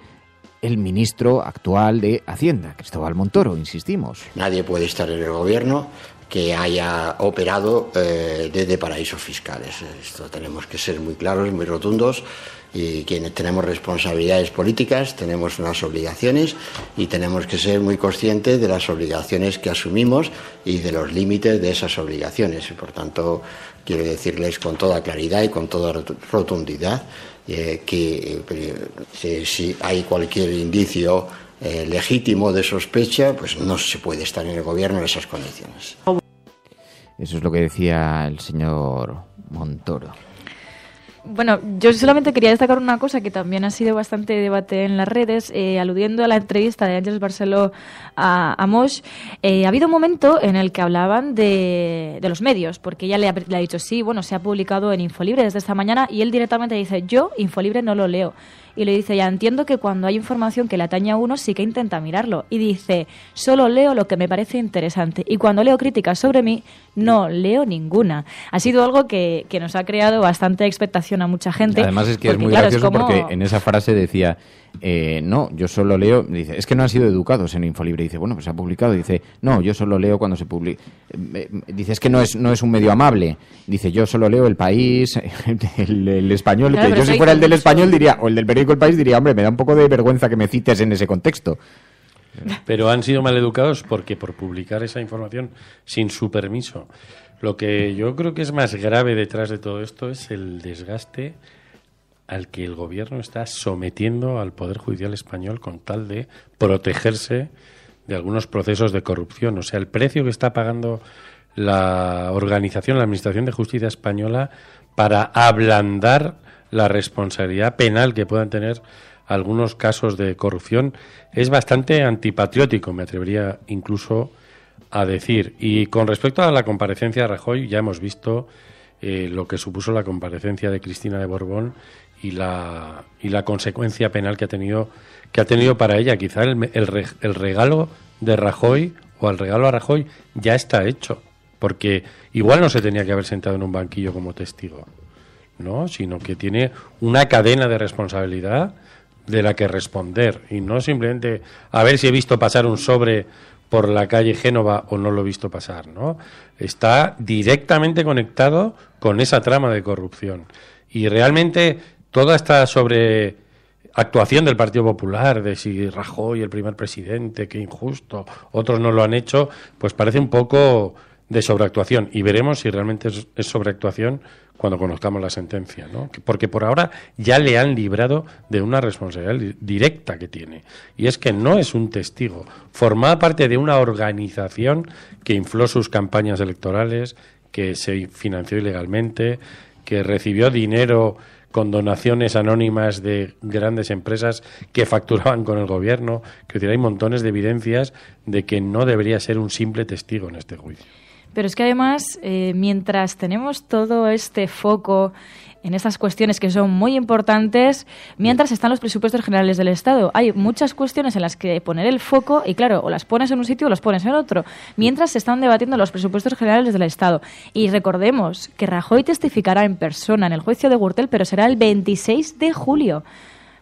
el ministro actual de Hacienda, Cristóbal Montoro, insistimos. Nadie puede estar en el gobierno que haya operado desde paraísos fiscales. Esto tenemos que ser muy claros, muy rotundos, y quienes tenemos responsabilidades políticas tenemos unas obligaciones y tenemos que ser muy conscientes de las obligaciones que asumimos y de los límites de esas obligaciones. Por tanto, quiero decirles con toda claridad y con toda rotundidad que si hay cualquier indicio legítimo de sospecha, pues no se puede estar en el gobierno en esas condiciones. Eso es lo que decía el señor Montoro. Bueno, yo solamente quería destacar una cosa que también ha sido bastante debate en las redes, aludiendo a la entrevista de Àngels Barceló a Mosch. Ha habido un momento en el que hablaban de los medios, porque ella le ha dicho, sí, bueno, se ha publicado en Infolibre desde esta mañana, y él directamente dice, yo Infolibre no lo leo. Y le dice, ya entiendo que cuando hay información que le atañe a uno sí que intenta mirarlo. Y dice, solo leo lo que me parece interesante. Y cuando leo críticas sobre mí, no leo ninguna. Ha sido algo que nos ha creado bastante expectación a mucha gente. Además es que es muy gracioso porque en esa frase decía, no, yo solo leo, dice, es que no han sido educados en Infolibre. Dice, bueno, pues se ha publicado. Dice, no, yo solo leo cuando se publica. Dice, es que no es un medio amable. Dice, yo solo leo El País, el Español. Claro, que yo si fuera el del Español diría, o el del periódico El País diría, hombre, me da un poco de vergüenza que me cites en ese contexto. Pero han sido maleducados porque por publicar esa información sin su permiso. Lo que yo creo que es más grave detrás de todo esto es el desgaste al que el gobierno está sometiendo al Poder Judicial español con tal de protegerse de algunos procesos de corrupción. O sea, el precio que está pagando la organización, la Administración de Justicia española, para ablandar la responsabilidad penal que puedan tener algunos casos de corrupción es bastante antipatriótico, me atrevería incluso a decir. Y con respecto a la comparecencia de Rajoy, ya hemos visto lo que supuso la comparecencia de Cristina de Borbón y la consecuencia penal que ha tenido para ella. Quizá el regalo de Rajoy o el regalo a Rajoy ya está hecho, porque igual no se tenía que haber sentado en un banquillo como testigo, ¿no? Sino que tiene una cadena de responsabilidad de la que responder, y no simplemente a ver si he visto pasar un sobre por la calle Génova o no lo he visto pasar, ¿no? Está directamente conectado con esa trama de corrupción. Y realmente toda esta sobreactuación del Partido Popular, de si Rajoy, el primer presidente, qué injusto, otros no lo han hecho, pues parece un poco de sobreactuación. Y veremos si realmente es sobreactuación cuando conozcamos la sentencia, ¿no? Porque por ahora ya le han librado de una responsabilidad directa que tiene. Y es que no es un testigo. Formaba parte de una organización que infló sus campañas electorales, que se financió ilegalmente, que recibió dinero con donaciones anónimas de grandes empresas que facturaban con el gobierno. Que hay montones de evidencias de que no debería ser un simple testigo en este juicio. Pero es que además, mientras tenemos todo este foco en estas cuestiones que son muy importantes, mientras están los presupuestos generales del Estado, hay muchas cuestiones en las que poner el foco y, claro, o las pones en un sitio o las pones en otro, mientras se están debatiendo los presupuestos generales del Estado. Y recordemos que Rajoy testificará en persona en el juicio de Gürtel, pero será el 26 de julio.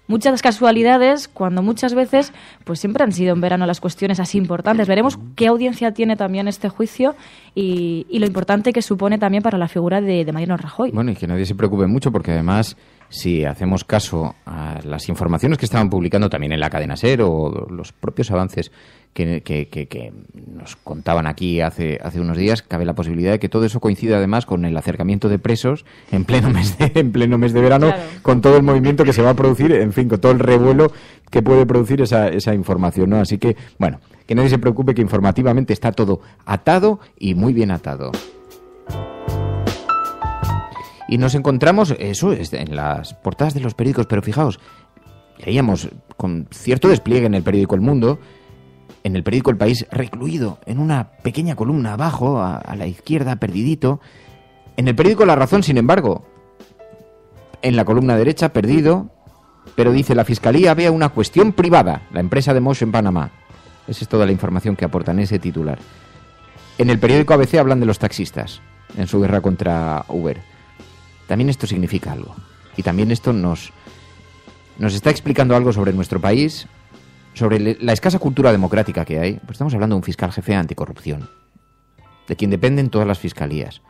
Muchas casualidades, cuando muchas veces pues siempre han sido en verano las cuestiones así importantes. Veremos qué audiencia tiene también este juicio y lo importante que supone también para la figura de Mariano Rajoy. Bueno, y que nadie se preocupe mucho, porque además, si hacemos caso a las informaciones que estaban publicando también en la cadena SER o los propios avances que nos contaban aquí hace unos días, cabe la posibilidad de que todo eso coincida además con el acercamiento de presos en pleno mes de verano, claro, con todo el movimiento que se va a producir, en fin, con todo el revuelo que puede producir esa información, ¿no? Así que, bueno, que nadie se preocupe, que informativamente está todo atado y muy bien atado. Y nos encontramos, eso es en las portadas de los periódicos, pero fijaos, leíamos con cierto despliegue en el periódico El Mundo, en el periódico El País, recluido en una pequeña columna abajo, a la izquierda, perdidito. En el periódico La Razón, sin embargo, en la columna derecha, perdido, pero dice: la Fiscalía ve una cuestión privada, la empresa de Mosh en Panamá. Esa es toda la información que aportan ese titular. En el periódico ABC hablan de los taxistas, en su guerra contra Uber. También esto significa algo. Y también esto nos está explicando algo sobre nuestro país, sobre la escasa cultura democrática que hay. Pues estamos hablando de un fiscal jefe anticorrupción, de quien dependen todas las fiscalías,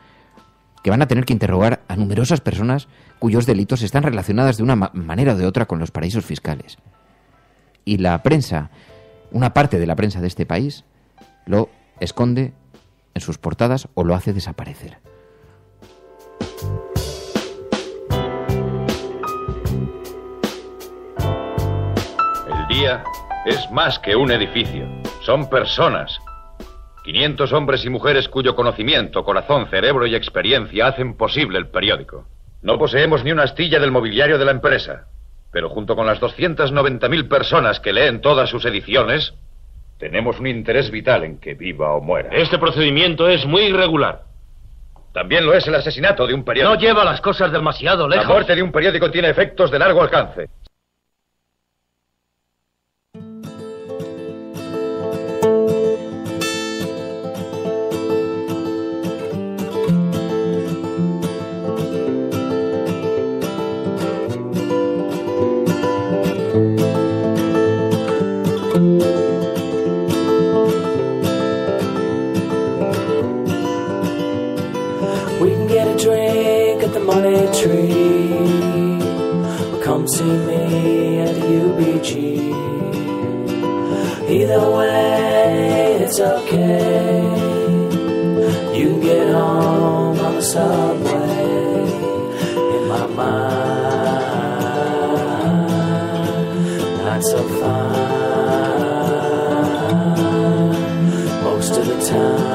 que van a tener que interrogar a numerosas personas cuyos delitos están relacionadas de una manera o de otra con los paraísos fiscales. Y la prensa, una parte de la prensa de este país, lo esconde en sus portadas o lo hace desaparecer. El día es más que un edificio, son personas. 500 hombres y mujeres cuyo conocimiento, corazón, cerebro y experiencia hacen posible el periódico. No poseemos ni una astilla del mobiliario de la empresa, pero junto con las 290.000 personas que leen todas sus ediciones, tenemos un interés vital en que viva o muera. Este procedimiento es muy irregular. También lo es el asesinato de un periódico. No lleva las cosas demasiado lejos. La muerte de un periódico tiene efectos de largo alcance. Money tree, come see me at UBG. Either way, it's okay. You can get home on the subway. In my mind, not so fine. Most of the time.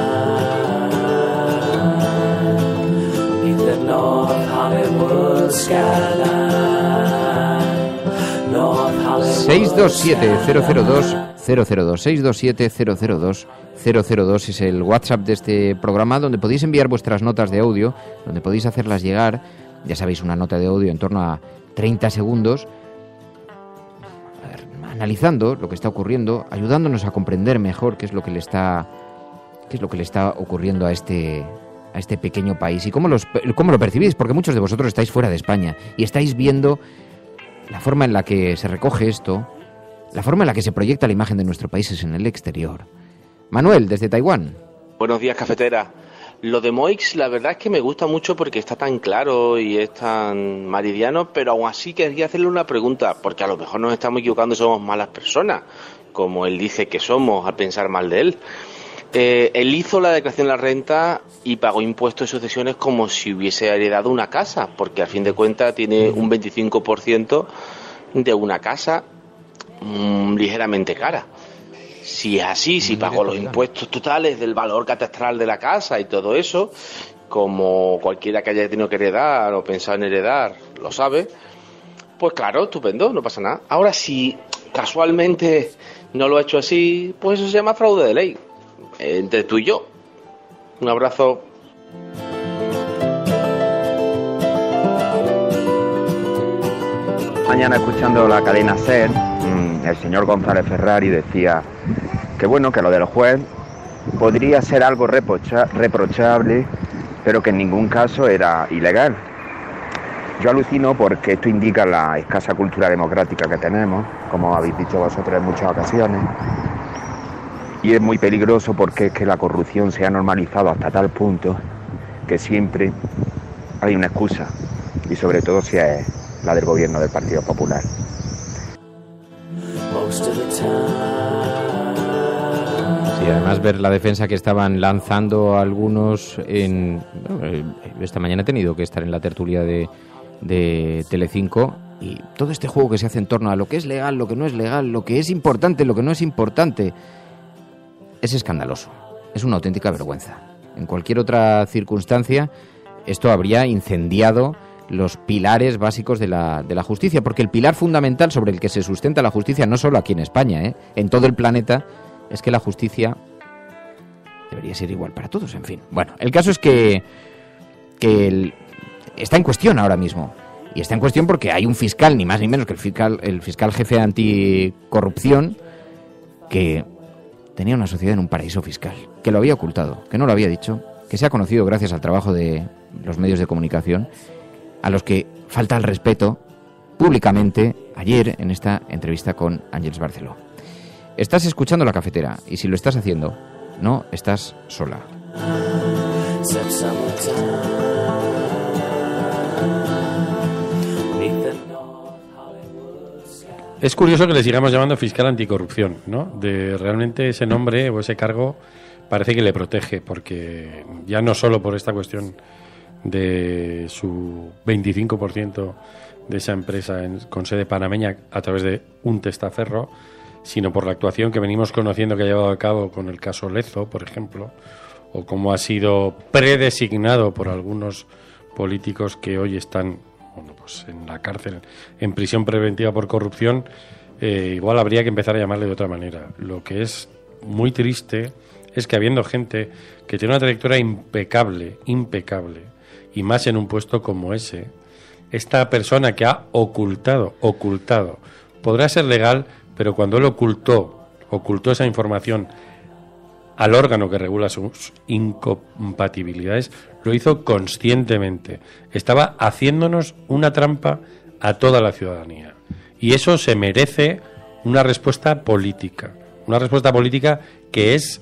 627-002-002 es el WhatsApp de este programa, donde podéis enviar vuestras notas de audio, donde podéis hacerlas llegar. Ya sabéis, una nota de audio en torno a 30 segundos, analizando lo que está ocurriendo, ayudándonos a comprender mejor qué es lo que le está ocurriendo a este pequeño país y cómo lo percibís, porque muchos de vosotros estáis fuera de España y estáis viendo la forma en la que se recoge esto, la forma en la que se proyecta la imagen de nuestro país es en el exterior. Manuel, desde Taiwán. Buenos días, cafetera. Lo de Moix, la verdad es que me gusta mucho porque está tan claro y es tan meridiano, pero aún así quería hacerle una pregunta, porque a lo mejor nos estamos equivocando y somos malas personas, como él dice que somos al pensar mal de él. Él hizo la declaración de la renta y pagó impuestos y sucesiones como si hubiese heredado una casa, porque a fin de cuentas tiene un 25% de una casa ligeramente cara. Si es así, si pagó los impuestos totales del valor catastral de la casa y todo eso, como cualquiera que haya tenido que heredar o pensado en heredar lo sabe, pues claro, estupendo, no pasa nada. Ahora, si casualmente no lo ha hecho así, pues eso se llama fraude de ley, entre tú y yo. Un abrazo. Mañana escuchando la cadena SER, el señor González Ferrari decía que bueno, que lo del juez podría ser algo reprochable, pero que en ningún caso era ilegal. Yo alucino porque esto indica la escasa cultura democrática que tenemos, como habéis dicho vosotros en muchas ocasiones, y es muy peligroso porque es que la corrupción se ha normalizado hasta tal punto que siempre hay una excusa, y sobre todo si es la del gobierno del Partido Popular. Sí, además ver la defensa que estaban lanzando algunos esta mañana he tenido que estar en la tertulia de Telecinco, y todo este juego que se hace en torno a lo que es legal, lo que no es legal, lo que es importante, lo que no es importante, es escandaloso, es una auténtica vergüenza. En cualquier otra circunstancia esto habría incendiado los pilares básicos de la justicia, porque el pilar fundamental sobre el que se sustenta la justicia, no solo aquí en España, en todo el planeta, es que la justicia debería ser igual para todos, en fin. Bueno, el caso es que está en cuestión ahora mismo, y está en cuestión porque hay un fiscal, ni más ni menos que el fiscal jefe anticorrupción, que tenía una sociedad en un paraíso fiscal, que lo había ocultado, que no lo había dicho, que se ha conocido gracias al trabajo de los medios de comunicación, a los que falta el respeto públicamente ayer en esta entrevista con Àngels Barceló. Estás escuchando La Cafetera, y si lo estás haciendo, no estás sola. Es curioso que le sigamos llamando fiscal anticorrupción, ¿no? Realmente ese nombre o ese cargo parece que le protege, porque ya no solo por esta cuestión de su 25% de esa empresa con sede panameña a través de un testaferro, sino por la actuación que venimos conociendo que ha llevado a cabo con el caso Lezo, por ejemplo, o como ha sido predesignado por algunos políticos que hoy están en la cárcel, en prisión preventiva por corrupción. Igual habría que empezar a llamarle de otra manera. Lo que es muy triste es que habiendo gente que tiene una trayectoria impecable, y más en un puesto como ese, esta persona que ha ocultado, podrá ser legal, pero cuando él ocultó esa información al órgano que regula sus incompatibilidades, lo hizo conscientemente. Estaba haciéndonos una trampa a toda la ciudadanía. Y eso se merece una respuesta política. Una respuesta política que es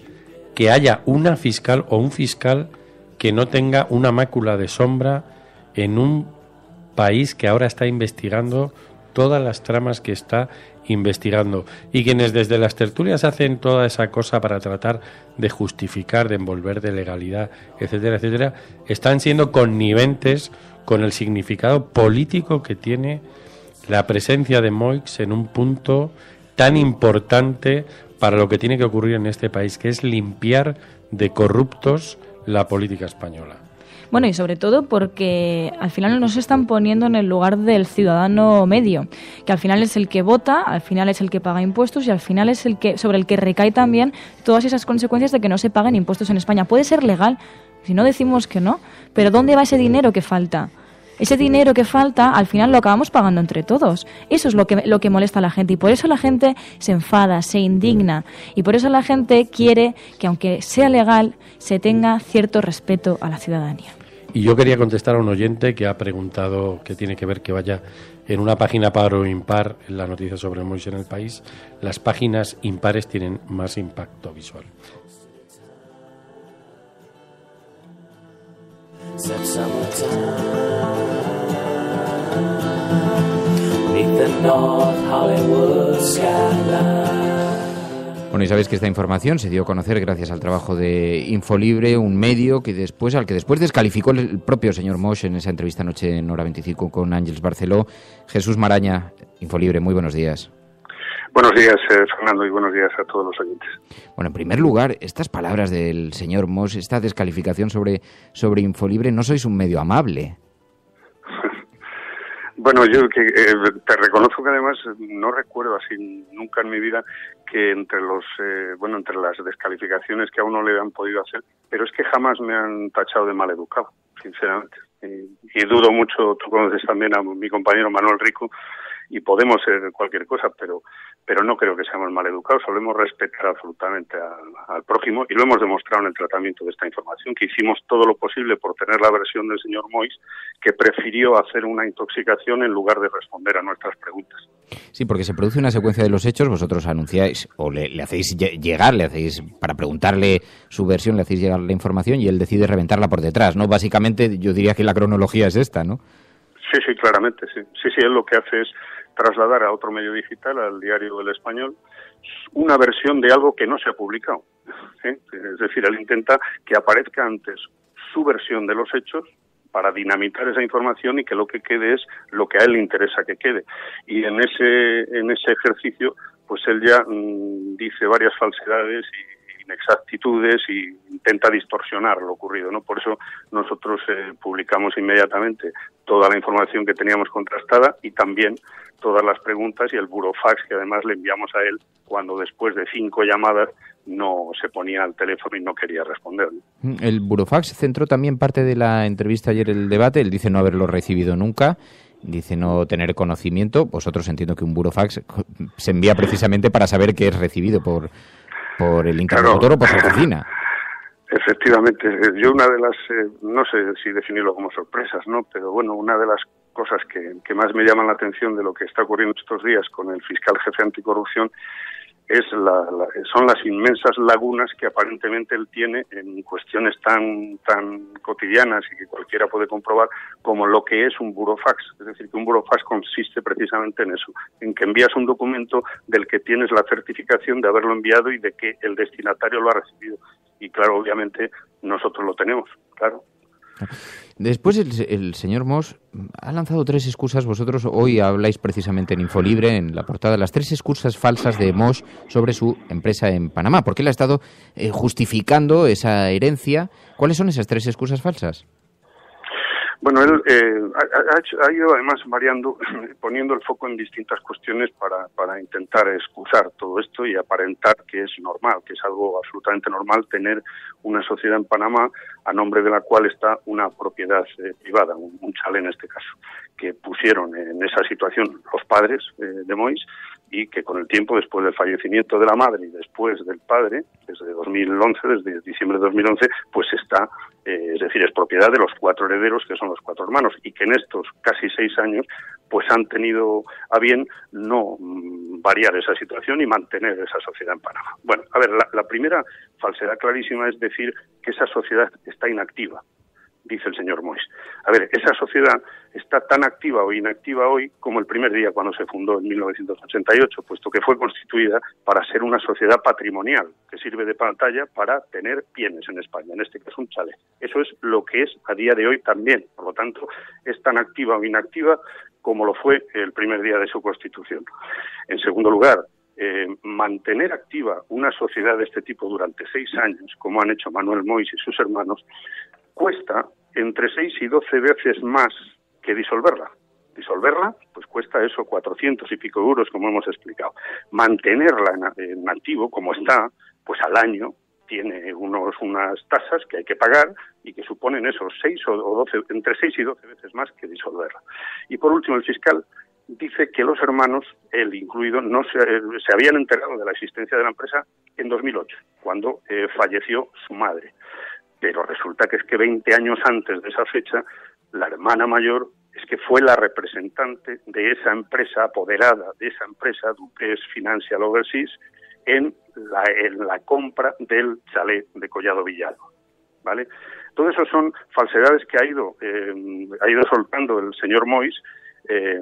que haya una fiscal o un fiscal que no tenga una mácula de sombra en un país que ahora está investigando todas las tramas que está investigando, y quienes desde las tertulias hacen toda esa cosa para tratar de justificar, de envolver de legalidad, etcétera, etcétera, están siendo conniventes con el significado político que tiene la presencia de Moix en un punto tan importante para lo que tiene que ocurrir en este país, que es limpiar de corruptos la política española. Bueno, y sobre todo porque al final nos están poniendo en el lugar del ciudadano medio, que al final es el que vota, al final es el que paga impuestos y al final es el que sobre el que recae también todas esas consecuencias de que no se paguen impuestos en España. Puede ser legal, si no decimos que no, pero ¿dónde va ese dinero que falta? Ese dinero que falta, al final lo acabamos pagando entre todos. Eso es lo que molesta a la gente, y por eso la gente se enfada, se indigna, y por eso la gente quiere que, aunque sea legal, se tenga cierto respeto a la ciudadanía. Y yo quería contestar a un oyente que ha preguntado qué tiene que ver que vaya en una página par o impar en la noticia sobre Moix en El País. Las páginas impares tienen más impacto visual. Bueno, y sabéis que esta información se dio a conocer gracias al trabajo de Infolibre, un medio que al que después descalificó el propio señor Moix en esa entrevista anoche en Hora 25 con Àngels Barceló. Jesús Maraña, Infolibre, muy buenos días. Buenos días, Fernando, y buenos días a todos los oyentes. Bueno, en primer lugar, estas palabras del señor Moix, esta descalificación sobre Infolibre, no sois un medio amable. Bueno, yo te reconozco que además no recuerdo así nunca en mi vida que entre las descalificaciones que a uno le han podido hacer, pero es que jamás me han tachado de maleducado, sinceramente. Y dudo mucho, tú conoces también a mi compañero Manuel Rico, y podemos ser cualquier cosa, pero no creo que seamos maleducados. Solemos respetar absolutamente al prójimo, y lo hemos demostrado en el tratamiento de esta información, que hicimos todo lo posible por tener la versión del señor Moix, que prefirió hacer una intoxicación en lugar de responder a nuestras preguntas. Sí, porque se produce una secuencia de los hechos, vosotros anunciáis o le hacéis llegar, para preguntarle su versión, le hacéis llegar la información y él decide reventarla por detrás, ¿no? Básicamente yo diría que la cronología es esta, ¿no? Sí, claramente, sí. Sí, él lo que hace es trasladar a otro medio digital, al Diario El Español, una versión de algo que no se ha publicado. ¿Sí? Es decir, él intenta que aparezca antes su versión de los hechos para dinamitar esa información y que lo que quede es lo que a él le interesa que quede. Y en ese ejercicio, pues él ya dice varias falsedades y inexactitudes y intenta distorsionar lo ocurrido, ¿no? Por eso nosotros publicamos inmediatamente toda la información que teníamos contrastada y también todas las preguntas y el burofax que además le enviamos a él cuando después de 5 llamadas no se ponía al teléfono y no quería responder, ¿no? El burofax centró también parte de la entrevista ayer, el debate. Él dice no haberlo recibido nunca, dice no tener conocimiento. Vosotros entiendo que un burofax se envía precisamente para saber que es recibido por el interlocutor o por su oficina. Efectivamente, yo una de las, no sé si definirlo como sorpresas, ¿no? Pero bueno, una de las cosas que más me llaman la atención de lo que está ocurriendo estos días con el fiscal jefe anticorrupción son las inmensas lagunas que aparentemente él tiene en cuestiones tan cotidianas y que cualquiera puede comprobar como lo que es un burofax. Es decir, que un burofax consiste precisamente en eso, en que envías un documento del que tienes la certificación de haberlo enviado y de que el destinatario lo ha recibido. Y claro, obviamente nosotros lo tenemos, claro. Después el señor Moix ha lanzado 3 excusas. Vosotros hoy habláis precisamente en Infolibre, en la portada, las 3 excusas falsas de Moix sobre su empresa en Panamá, porque él ha estado justificando esa herencia. ¿Cuáles son esas 3 excusas falsas? Bueno, él ha ido además variando, poniendo el foco en distintas cuestiones para intentar excusar todo esto y aparentar que es normal, que es algo absolutamente normal tener una sociedad en Panamá a nombre de la cual está una propiedad privada, un chalet en este caso, que pusieron en esa situación los padres de Moix y que con el tiempo, después del fallecimiento de la madre y después del padre, desde 2011, desde diciembre de 2011, pues está, es decir, es propiedad de los 4 herederos, que son los 4 hermanos, y que en estos casi 6 años, pues han tenido a bien no variar esa situación y mantener esa sociedad en Panamá. Bueno, a ver, la primera falsedad clarísima es decir que esa sociedad está inactiva, dice el señor Moix. A ver, esa sociedad está tan activa o inactiva hoy como el primer día cuando se fundó en 1988, puesto que fue constituida para ser una sociedad patrimonial que sirve de pantalla para tener bienes en España, en este caso un chalet. Eso es lo que es a día de hoy también. Por lo tanto, es tan activa o inactiva como lo fue el primer día de su constitución. En segundo lugar, mantener activa una sociedad de este tipo durante 6 años, como han hecho Manuel Moix y sus hermanos, cuesta entre 6 y 12 veces más que disolverla. Disolverla, pues cuesta eso, 400 y pico euros, como hemos explicado. Mantenerla en activo, como está, pues al año tiene unas tasas que hay que pagar y que suponen esos 6 o 12, entre 6 y 12 veces más que disolverla. Y por último, el fiscal dice que los hermanos, él incluido, no se habían enterado de la existencia de la empresa en 2008, cuando falleció su madre. pero resulta que es que 20 años antes de esa fecha, la hermana mayor es que fue la representante de esa empresa, apoderada de esa empresa, Dupes Financial Overseas, en la compra del chalet de Collado Villalba, ¿vale? Todo eso son falsedades que ha ido soltando el señor Moix.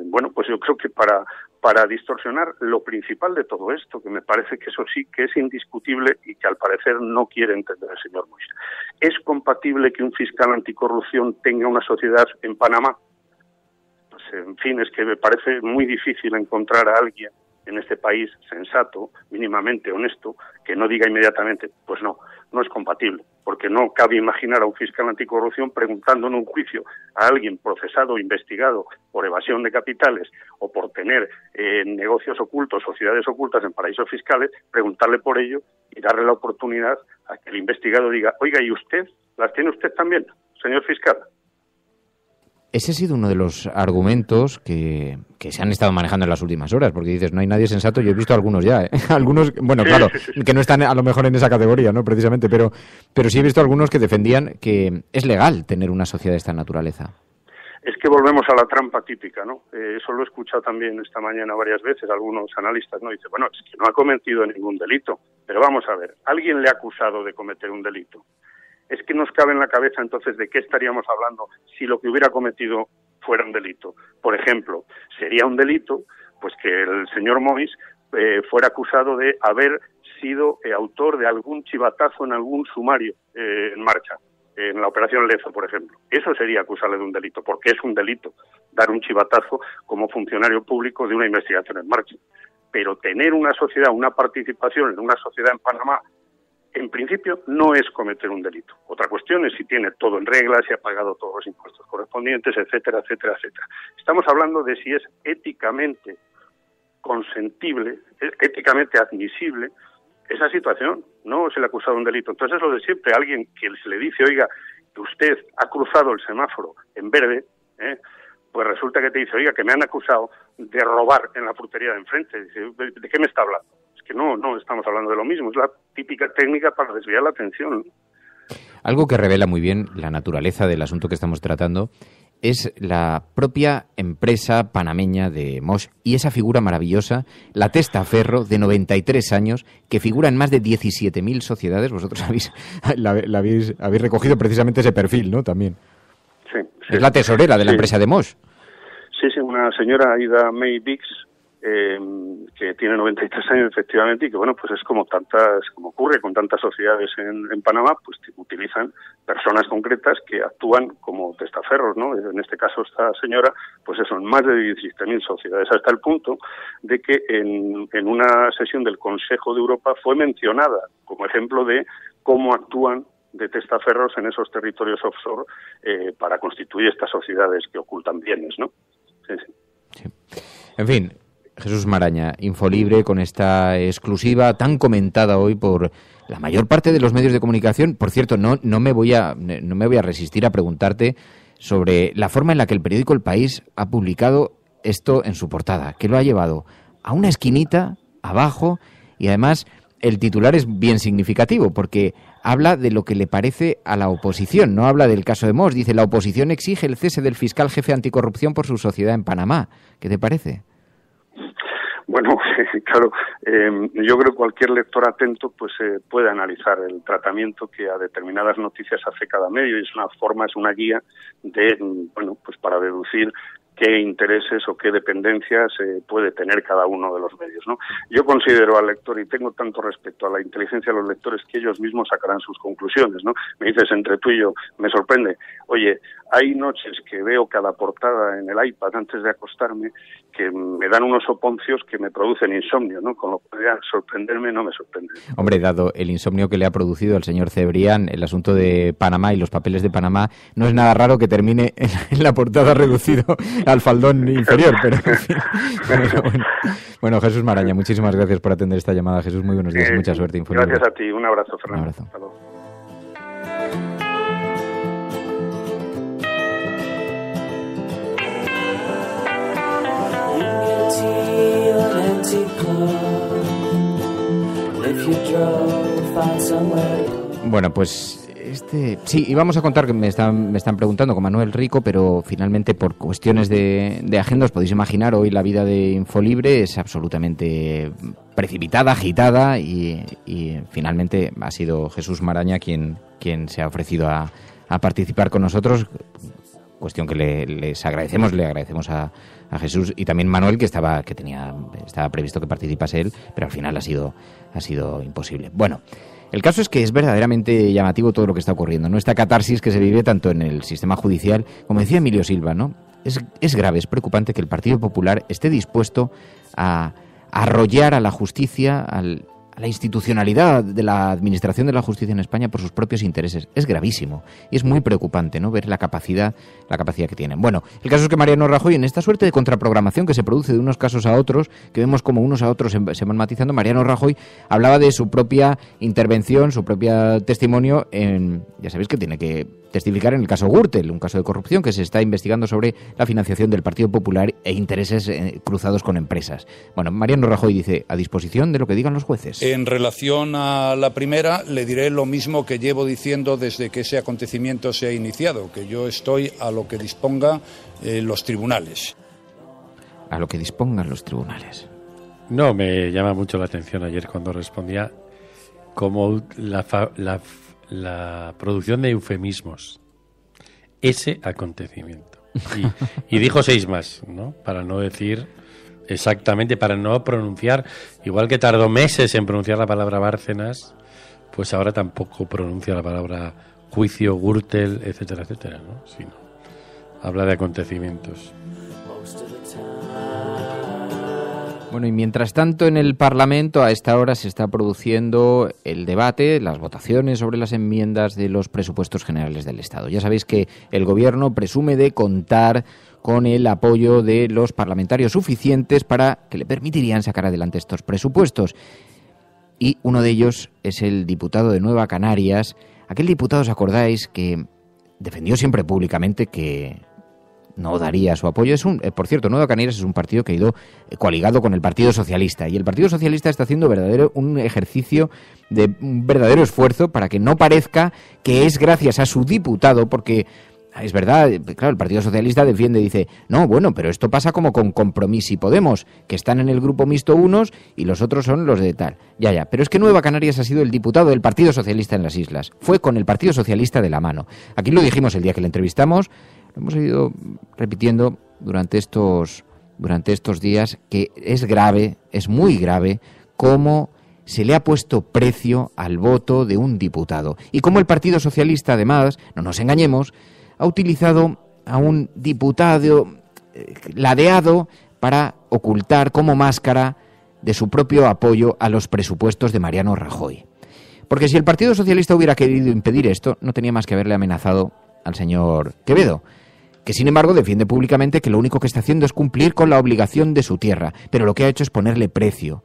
Bueno, pues yo creo que para distorsionar lo principal de todo esto, que me parece que eso sí que es indiscutible y que al parecer no quiere entender el señor Moix. ¿Es compatible que un fiscal anticorrupción tenga una sociedad en Panamá? Pues en fin, es que me parece muy difícil encontrar a alguien en este país sensato, mínimamente honesto, que no diga inmediatamente, pues no es compatible, porque no cabe imaginar a un fiscal anticorrupción preguntando en un juicio a alguien procesado o investigado por evasión de capitales o por tener negocios ocultos, sociedades ocultas en paraísos fiscales, preguntarle por ello y darle la oportunidad a que el investigado diga, oiga, ¿y usted? ¿Las tiene usted también, señor fiscal? Ese ha sido uno de los argumentos que se han estado manejando en las últimas horas, porque dices, no hay nadie sensato. Yo he visto algunos ya, ¿eh? Algunos, bueno, claro, que no están a lo mejor en esa categoría, ¿no? Precisamente, pero sí he visto algunos que defendían que es legal tener una sociedad de esta naturaleza. Es que volvemos a la trampa típica, ¿no? Eso lo he escuchado también esta mañana varias veces, algunos analistas, ¿no? Dicen, bueno, es que no ha cometido ningún delito, pero vamos a ver, ¿alguien le ha acusado de cometer un delito? Es que nos cabe en la cabeza entonces de qué estaríamos hablando si lo que hubiera cometido fuera un delito. Por ejemplo, sería un delito pues que el señor Moix fuera acusado de haber sido autor de algún chivatazo en algún sumario en marcha, en la operación Lezo, por ejemplo. Eso sería acusarle de un delito, porque es un delito dar un chivatazo como funcionario público de una investigación en marcha. Pero tener una sociedad, una participación en una sociedad en Panamá, en principio no es cometer un delito. Otra cuestión es si tiene todo en regla, si ha pagado todos los impuestos correspondientes, etcétera, etcétera, etcétera. Estamos hablando de si es éticamente consentible, éticamente admisible esa situación. No se le ha acusado de un delito. Entonces es lo de siempre. Alguien que se le dice, oiga, que usted ha cruzado el semáforo en verde, pues resulta que te dice, oiga, que me han acusado de robar en la frutería de enfrente. Dice, ¿de qué me está hablando? Que no estamos hablando de lo mismo, es la típica técnica para desviar la atención. Algo que revela muy bien la naturaleza del asunto que estamos tratando es la propia empresa panameña de Moix y esa figura maravillosa, la Testaferro, de 93 años, que figura en más de 17.000 sociedades. Vosotros habéis recogido precisamente ese perfil, ¿no? También. Sí. Es la tesorera de la empresa de Moix. Sí, una señora, Ida May Biggs, que tiene 93 años efectivamente y que bueno, pues es como ocurre con tantas sociedades en Panamá, pues utilizan personas concretas que actúan como testaferros, ¿no? En este caso esta señora, pues eso, en más de 17.000 sociedades, hasta el punto de que en una sesión del Consejo de Europa fue mencionada como ejemplo de cómo actúan de testaferros en esos territorios offshore para constituir estas sociedades que ocultan bienes, ¿no? Sí. En fin, Jesús Maraña, Infolibre, con esta exclusiva tan comentada hoy por la mayor parte de los medios de comunicación. Por cierto, no me voy a resistir a preguntarte sobre la forma en la que el periódico El País ha publicado esto en su portada, que lo ha llevado a una esquinita, abajo, y además el titular es bien significativo, porque habla de lo que le parece a la oposición, no habla del caso de Moix. Dice, la oposición exige el cese del fiscal jefe anticorrupción por su sociedad en Panamá. ¿Qué te parece? Bueno, claro, yo creo que cualquier lector atento pues puede analizar el tratamiento que a determinadas noticias hace cada medio, y es una guía de, bueno, pues para deducir qué intereses o qué dependencias puede tener cada uno de los medios, ¿no? Yo considero al lector, y tengo tanto respeto a la inteligencia de los lectores, que ellos mismos sacarán sus conclusiones, ¿no? Me dices, entre tú y yo, me sorprende. Oye, hay noches que veo cada portada en el iPad antes de acostarme que me dan unos soponcios que me producen insomnio, ¿no? Con lo que sorprenderme no me sorprende. Hombre, dado el insomnio que le ha producido al señor Cebrián el asunto de Panamá y los papeles de Panamá, no es nada raro que termine en la portada reducido al faldón inferior, pero en fin. Bueno, Jesús Maraña, muchísimas gracias por atender esta llamada. Jesús, muy buenos días y mucha suerte. Gracias a ti, un abrazo, Fernando. Un abrazo. Hasta luego. Bueno, pues este Sí, íbamos a contar, que me están preguntando con Manuel Rico, pero finalmente por cuestiones de agenda, os podéis imaginar, hoy la vida de Infolibre es absolutamente precipitada, agitada, y finalmente ha sido Jesús Maraña quien se ha ofrecido a participar con nosotros, cuestión que les agradecemos, le agradecemos a Jesús, y también Manuel, que estaba previsto que participase él, pero al final ha sido imposible. Bueno, el caso es que es verdaderamente llamativo todo lo que está ocurriendo, ¿no? Esta catarsis que se vive tanto en el sistema judicial, como decía Emilio Silva, ¿no? Es grave, es preocupante que el Partido Popular esté dispuesto a arrollar a la justicia, a la institucionalidad de la administración de la justicia en España por sus propios intereses. Es gravísimo y es muy preocupante, ¿no?, ver la capacidad que tienen. Bueno, el caso es que Mariano Rajoy, en esta suerte de contraprogramación que se produce de unos casos a otros, que vemos como unos a otros se van matizando, Mariano Rajoy hablaba de su propia intervención, su propio testimonio ya sabéis que tiene que testificar en el caso Gürtel, un caso de corrupción que se está investigando sobre la financiación del Partido Popular e intereses cruzados con empresas. Bueno, Mariano Rajoy dice, a disposición de lo que digan los jueces. En relación a la primera, le diré lo mismo que llevo diciendo desde que ese acontecimiento se ha iniciado, que yo estoy a lo que dispongan los tribunales. A lo que dispongan los tribunales. No, me llama mucho la atención ayer cuando respondía como la producción de eufemismos. Ese acontecimiento. Y dijo 6 más, ¿no? Para no decir exactamente, para no pronunciar, igual que tardó meses en pronunciar la palabra Bárcenas, pues ahora tampoco pronuncia la palabra juicio, Gürtel, etcétera, etcétera, ¿no? Sino habla de acontecimientos. Bueno, y mientras tanto en el Parlamento a esta hora se está produciendo el debate, las votaciones sobre las enmiendas de los presupuestos generales del Estado. Ya sabéis que el Gobierno presume de contar con el apoyo de los parlamentarios suficientes para que le permitirían sacar adelante estos presupuestos. Y uno de ellos es el diputado de Nueva Canarias. Aquel diputado, ¿os acordáis?, que defendió siempre públicamente que no daría su apoyo. Por cierto, Nueva Canarias es un partido que ha ido coaligado con el Partido Socialista, y el Partido Socialista está haciendo un ejercicio de un verdadero esfuerzo para que no parezca que es gracias a su diputado, porque es verdad, claro, el Partido Socialista dice, no, bueno, pero esto pasa como con Compromís y Podemos, que están en el grupo mixto unos y los otros son los de tal. Ya, pero es que Nueva Canarias ha sido el diputado del Partido Socialista en las islas. Fue con el Partido Socialista de la mano. Aquí lo dijimos el día que le entrevistamos, lo hemos ido repitiendo durante estos días, que es grave, es muy grave, cómo se le ha puesto precio al voto de un diputado. Y cómo el Partido Socialista, además, no nos engañemos, ha utilizado a un diputado ladeado para ocultar como máscara de su propio apoyo a los presupuestos de Mariano Rajoy. Porque si el Partido Socialista hubiera querido impedir esto, no tenía más que haberle amenazado al señor Quevedo, que sin embargo defiende públicamente que lo único que está haciendo es cumplir con la obligación de su tierra, pero lo que ha hecho es ponerle precio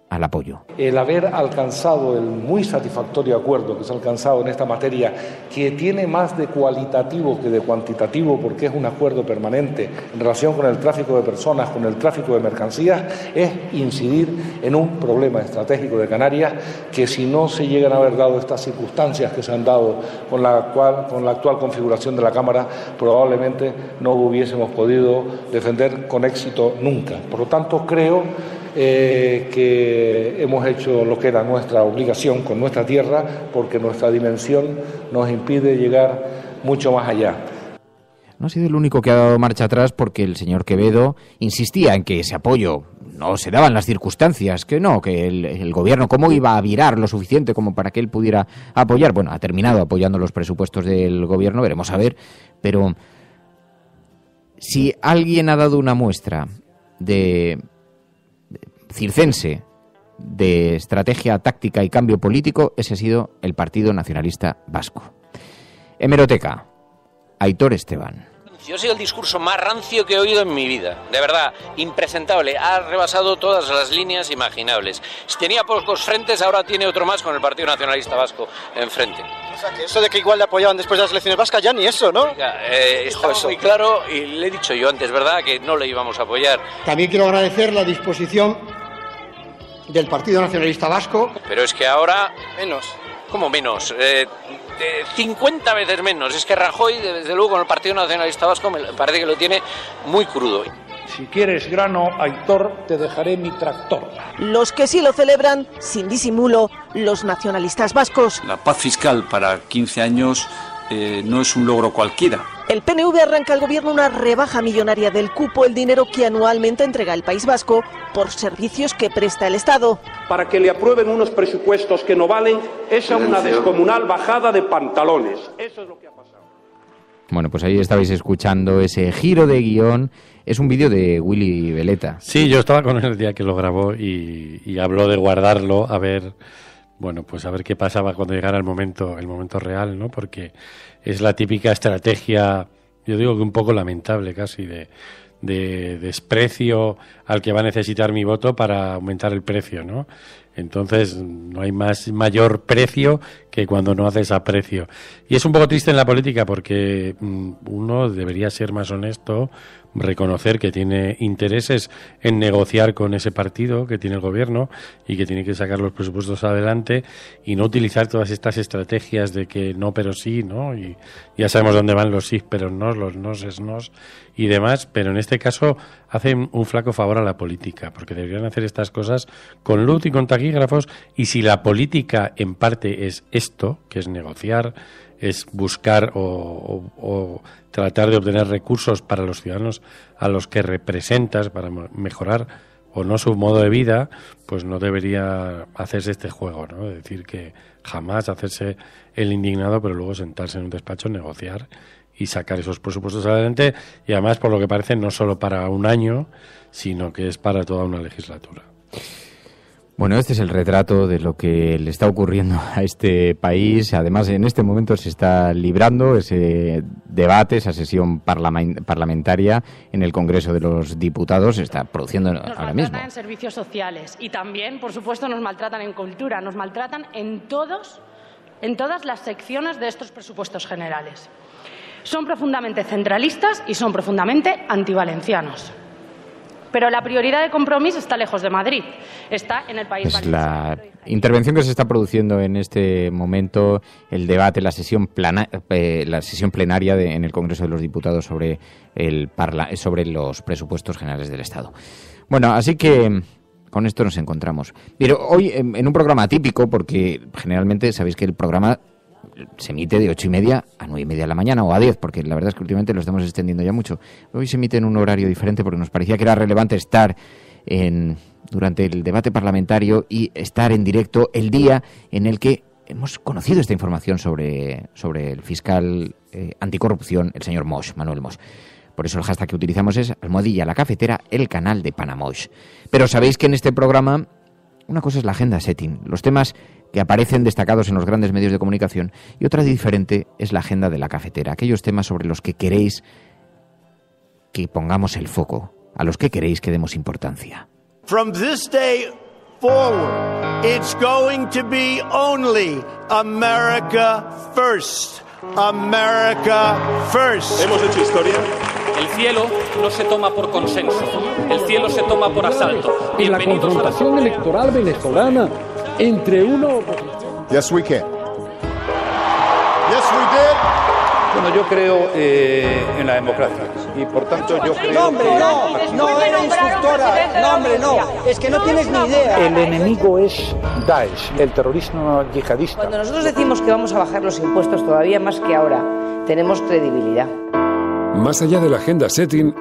al apoyo. El haber alcanzado el muy satisfactorio acuerdo que se ha alcanzado en esta materia, que tiene más de cualitativo que de cuantitativo, porque es un acuerdo permanente en relación con el tráfico de personas, con el tráfico de mercancías, es incidir en un problema estratégico de Canarias que, si no se llegan a haber dado estas circunstancias que se han dado con la actual configuración de la Cámara, probablemente no hubiésemos podido defender con éxito nunca. Por lo tanto, creo que hemos hecho lo que era nuestra obligación con nuestra tierra, porque nuestra dimensión nos impide llegar mucho más allá. No ha sido el único que ha dado marcha atrás, porque el señor Quevedo insistía en que ese apoyo no se daban las circunstancias, que no, que el gobierno cómo iba a virar lo suficiente como para que él pudiera apoyar. Bueno, ha terminado apoyando los presupuestos del gobierno, veremos a ver, pero si alguien ha dado una muestra circense de estrategia táctica y cambio político, ese ha sido el Partido Nacionalista Vasco. Hemeroteca, Aitor Esteban. Yo ha sido el discurso más rancio que he oído en mi vida, de verdad, impresentable, ha rebasado todas las líneas imaginables. Si tenía pocos frentes, ahora tiene otro más con el Partido Nacionalista Vasco enfrente. O sea, que eso de que igual le apoyaban después de las elecciones vascas, ya ni eso, ¿no? Estaba muy claro, y le he dicho yo antes, ¿verdad?, que no le íbamos a apoyar. También quiero agradecer la disposición del Partido Nacionalista Vasco. Pero es que ahora... Menos. ¿Cómo menos? 50 veces menos. Es que Rajoy, desde luego, con el Partido Nacionalista Vasco me parece que lo tiene muy crudo. Si quieres grano, Aitor, te dejaré mi tractor. Los que sí lo celebran, sin disimulo, los nacionalistas vascos. La paz fiscal para 15 años no es un logro cualquiera. El PNV arranca al gobierno una rebaja millonaria del cupo, el dinero que anualmente entrega el País Vasco por servicios que presta el Estado. Para que le aprueben unos presupuestos que no valen, es una descomunal bajada de pantalones. Eso es lo que ha pasado. Bueno, pues ahí estabais escuchando ese giro de guión. Es un vídeo de Willy Veleta. Sí, yo estaba con él el día que lo grabó y habló de guardarlo, a ver, bueno, pues a ver qué pasaba cuando llegara el momento real, ¿no? Porque es la típica estrategia, yo digo que un poco lamentable casi, de desprecio al que va a necesitar mi voto para aumentar el precio, ¿no? Entonces no hay mayor precio que cuando no haces aprecio. Y es un poco triste en la política porque uno debería ser más honesto, reconocer que tiene intereses en negociar con ese partido que tiene el gobierno y que tiene que sacar los presupuestos adelante y no utilizar todas estas estrategias de que no pero sí, ¿no? Y ya sabemos dónde van los sí pero no, los nos es nos y demás, pero en este caso hacen un flaco favor a la política porque deberían hacer estas cosas con luz y con taquígrafos, y si la política en parte es esto, que es negociar, es buscar o tratar de obtener recursos para los ciudadanos a los que representas para mejorar o no su modo de vida, pues no debería hacerse este juego, ¿no? Es decir, que jamás hacerse el indignado, pero luego sentarse en un despacho, negociar y sacar esos presupuestos adelante, y además, por lo que parece, no solo para un año, sino que es para toda una legislatura. Bueno, este es el retrato de lo que le está ocurriendo a este país. Además, en este momento se está librando ese debate, esa sesión parlamentaria en el Congreso de los Diputados. Se está produciendo ahora mismo. Nos maltratan en servicios sociales y también, por supuesto, nos maltratan en cultura. Nos maltratan en todas las secciones de estos presupuestos generales. Son profundamente centralistas y son profundamente antivalencianos. Pero la prioridad de Compromís está lejos de Madrid, está en el País Valenciano. La intervención que se está produciendo en este momento, el debate, la sesión plenaria en el Congreso de los Diputados sobre los presupuestos generales del Estado. Bueno, así que con esto nos encontramos. Pero hoy en un programa atípico, porque generalmente sabéis que el programa se emite de 8:30 a 9:30 de la mañana o a 10, porque la verdad es que últimamente lo estamos extendiendo ya mucho. Hoy se emite en un horario diferente porque nos parecía que era relevante estar durante el debate parlamentario y estar en directo el día en el que hemos conocido esta información sobre el fiscal anticorrupción, el señor Moix, Manuel Moix. Por eso el hashtag que utilizamos es Almohadilla la Cafetera, el canal de Panamoix. Pero sabéis que en este programa una cosa es la agenda setting, los temas que aparecen destacados en los grandes medios de comunicación, y otra diferente es la agenda de la cafetera, aquellos temas sobre los que queréis que pongamos el foco, a los que queréis que demos importancia. From this day forward, it's going to be only America first. America first. Hemos hecho historia. El cielo no se toma por consenso, el cielo se toma por asalto. Y la confrontación electoral venezolana entre uno... Yes, we can. Yes, we did. Bueno, yo creo en la democracia y por tanto yo creo... No, hombre, no eres instructora. No, hombre, no. Es que no tienes ni idea. El enemigo es Daesh, el terrorismo yihadista. Cuando nosotros decimos que vamos a bajar los impuestos todavía más que ahora, tenemos credibilidad. Más allá de la agenda setting,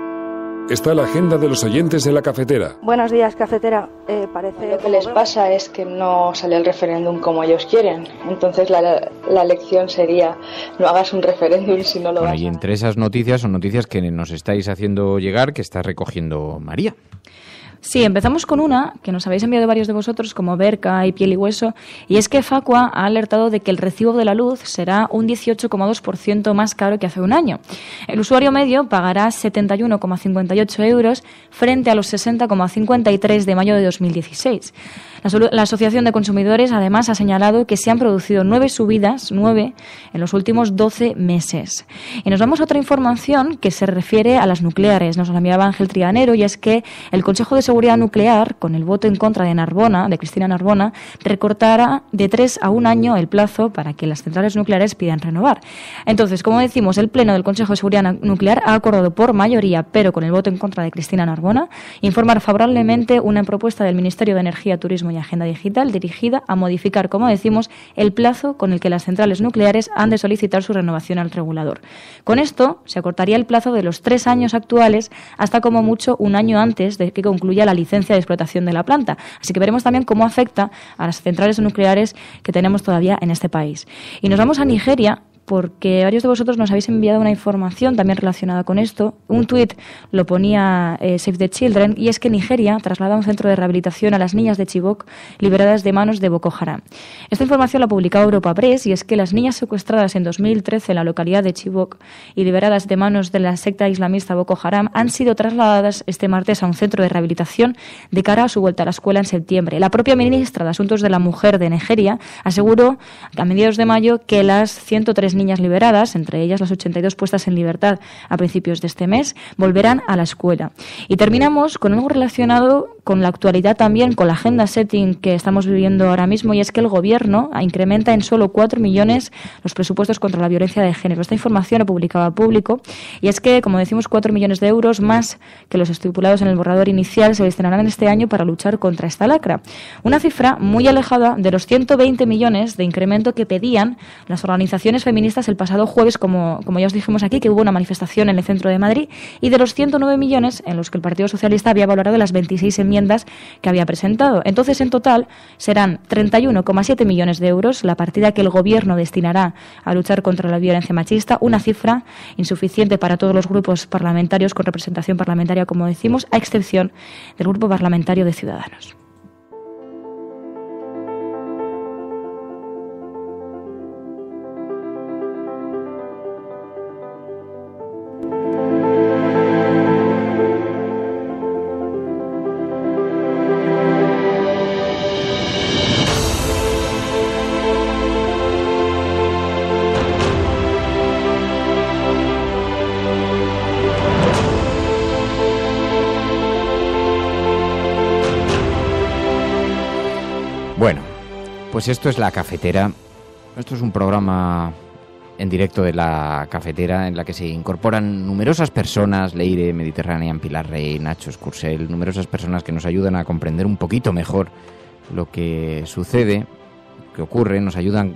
está la agenda de los oyentes de la cafetera. Buenos días, cafetera. Parece lo que les pasa es que no sale el referéndum como ellos quieren. Entonces la lección sería: no hagas un referéndum si no lo vas a... Y entre esas noticias son noticias que nos estáis haciendo llegar, que está recogiendo María. Sí, empezamos con una que nos habéis enviado varios de vosotros, como Berca y Piel y Hueso, y es que Facua ha alertado de que el recibo de la luz será un 18,2% más caro que hace un año. El usuario medio pagará 71,58 euros frente a los 60,53 de mayo de 2016. La Asociación de Consumidores, además, ha señalado que se han producido 9 subidas, 9, en los últimos 12 meses. Y nos vamos a otra información que se refiere a las nucleares. Nos la enviaba Ángel Trianero, y es que el Consejo de Seguridad Nuclear, con el voto en contra de Cristina Narbona, recortará de 3 a 1 año el plazo para que las centrales nucleares pidan renovar. Entonces, como decimos, el Pleno del Consejo de Seguridad Nuclear ha acordado por mayoría, pero con el voto en contra de Cristina Narbona, informar favorablemente una propuesta del Ministerio de Energía, Turismo y Agenda Digital dirigida a modificar, como decimos, el plazo con el que las centrales nucleares han de solicitar su renovación al regulador. Con esto se acortaría el plazo de los 3 años actuales hasta como mucho 1 año antes de que concluya la licencia de explotación de la planta. Así que veremos también cómo afecta a las centrales nucleares que tenemos todavía en este país. Y nos vamos a Nigeria, porque varios de vosotros nos habéis enviado una información también relacionada con esto. Un tuit lo ponía Save the Children, y es que Nigeria traslada un centro de rehabilitación a las niñas de Chibok liberadas de manos de Boko Haram. Esta información la ha publicado Europa Press, y es que las niñas secuestradas en 2013 en la localidad de Chibok y liberadas de manos de la secta islamista Boko Haram han sido trasladadas este martes a un centro de rehabilitación de cara a su vuelta a la escuela en septiembre. La propia ministra de Asuntos de la Mujer de Nigeria aseguró a mediados de mayo que las 103 niñas liberadas, entre ellas las 82 puestas en libertad a principios de este mes, volverán a la escuela. Y terminamos con algo relacionado con la actualidad también, con la agenda setting que estamos viviendo ahora mismo, y es que el Gobierno incrementa en solo 4 millones los presupuestos contra la violencia de género. Esta información la publicaba Público, y es que, como decimos, 4 millones de euros más que los estipulados en el borrador inicial se destinarán este año para luchar contra esta lacra. Una cifra muy alejada de los 120 millones de incremento que pedían las organizaciones feministas el pasado jueves, como ya os dijimos aquí, que hubo una manifestación en el centro de Madrid, y de los 109 millones en los que el Partido Socialista había valorado las 26 enmiendas que había presentado. Entonces, en total, serán 31,7 millones de euros la partida que el Gobierno destinará a luchar contra la violencia machista, una cifra insuficiente para todos los grupos parlamentarios con representación parlamentaria, como decimos, a excepción del Grupo Parlamentario de Ciudadanos. Bueno, pues esto es La Cafetera. Esto es un programa en directo de La Cafetera en la que se incorporan numerosas personas, Leire, Mediterránea, Pilar Rey, Nacho Escursel, numerosas personas que nos ayudan a comprender un poquito mejor lo que sucede, que ocurre, nos ayudan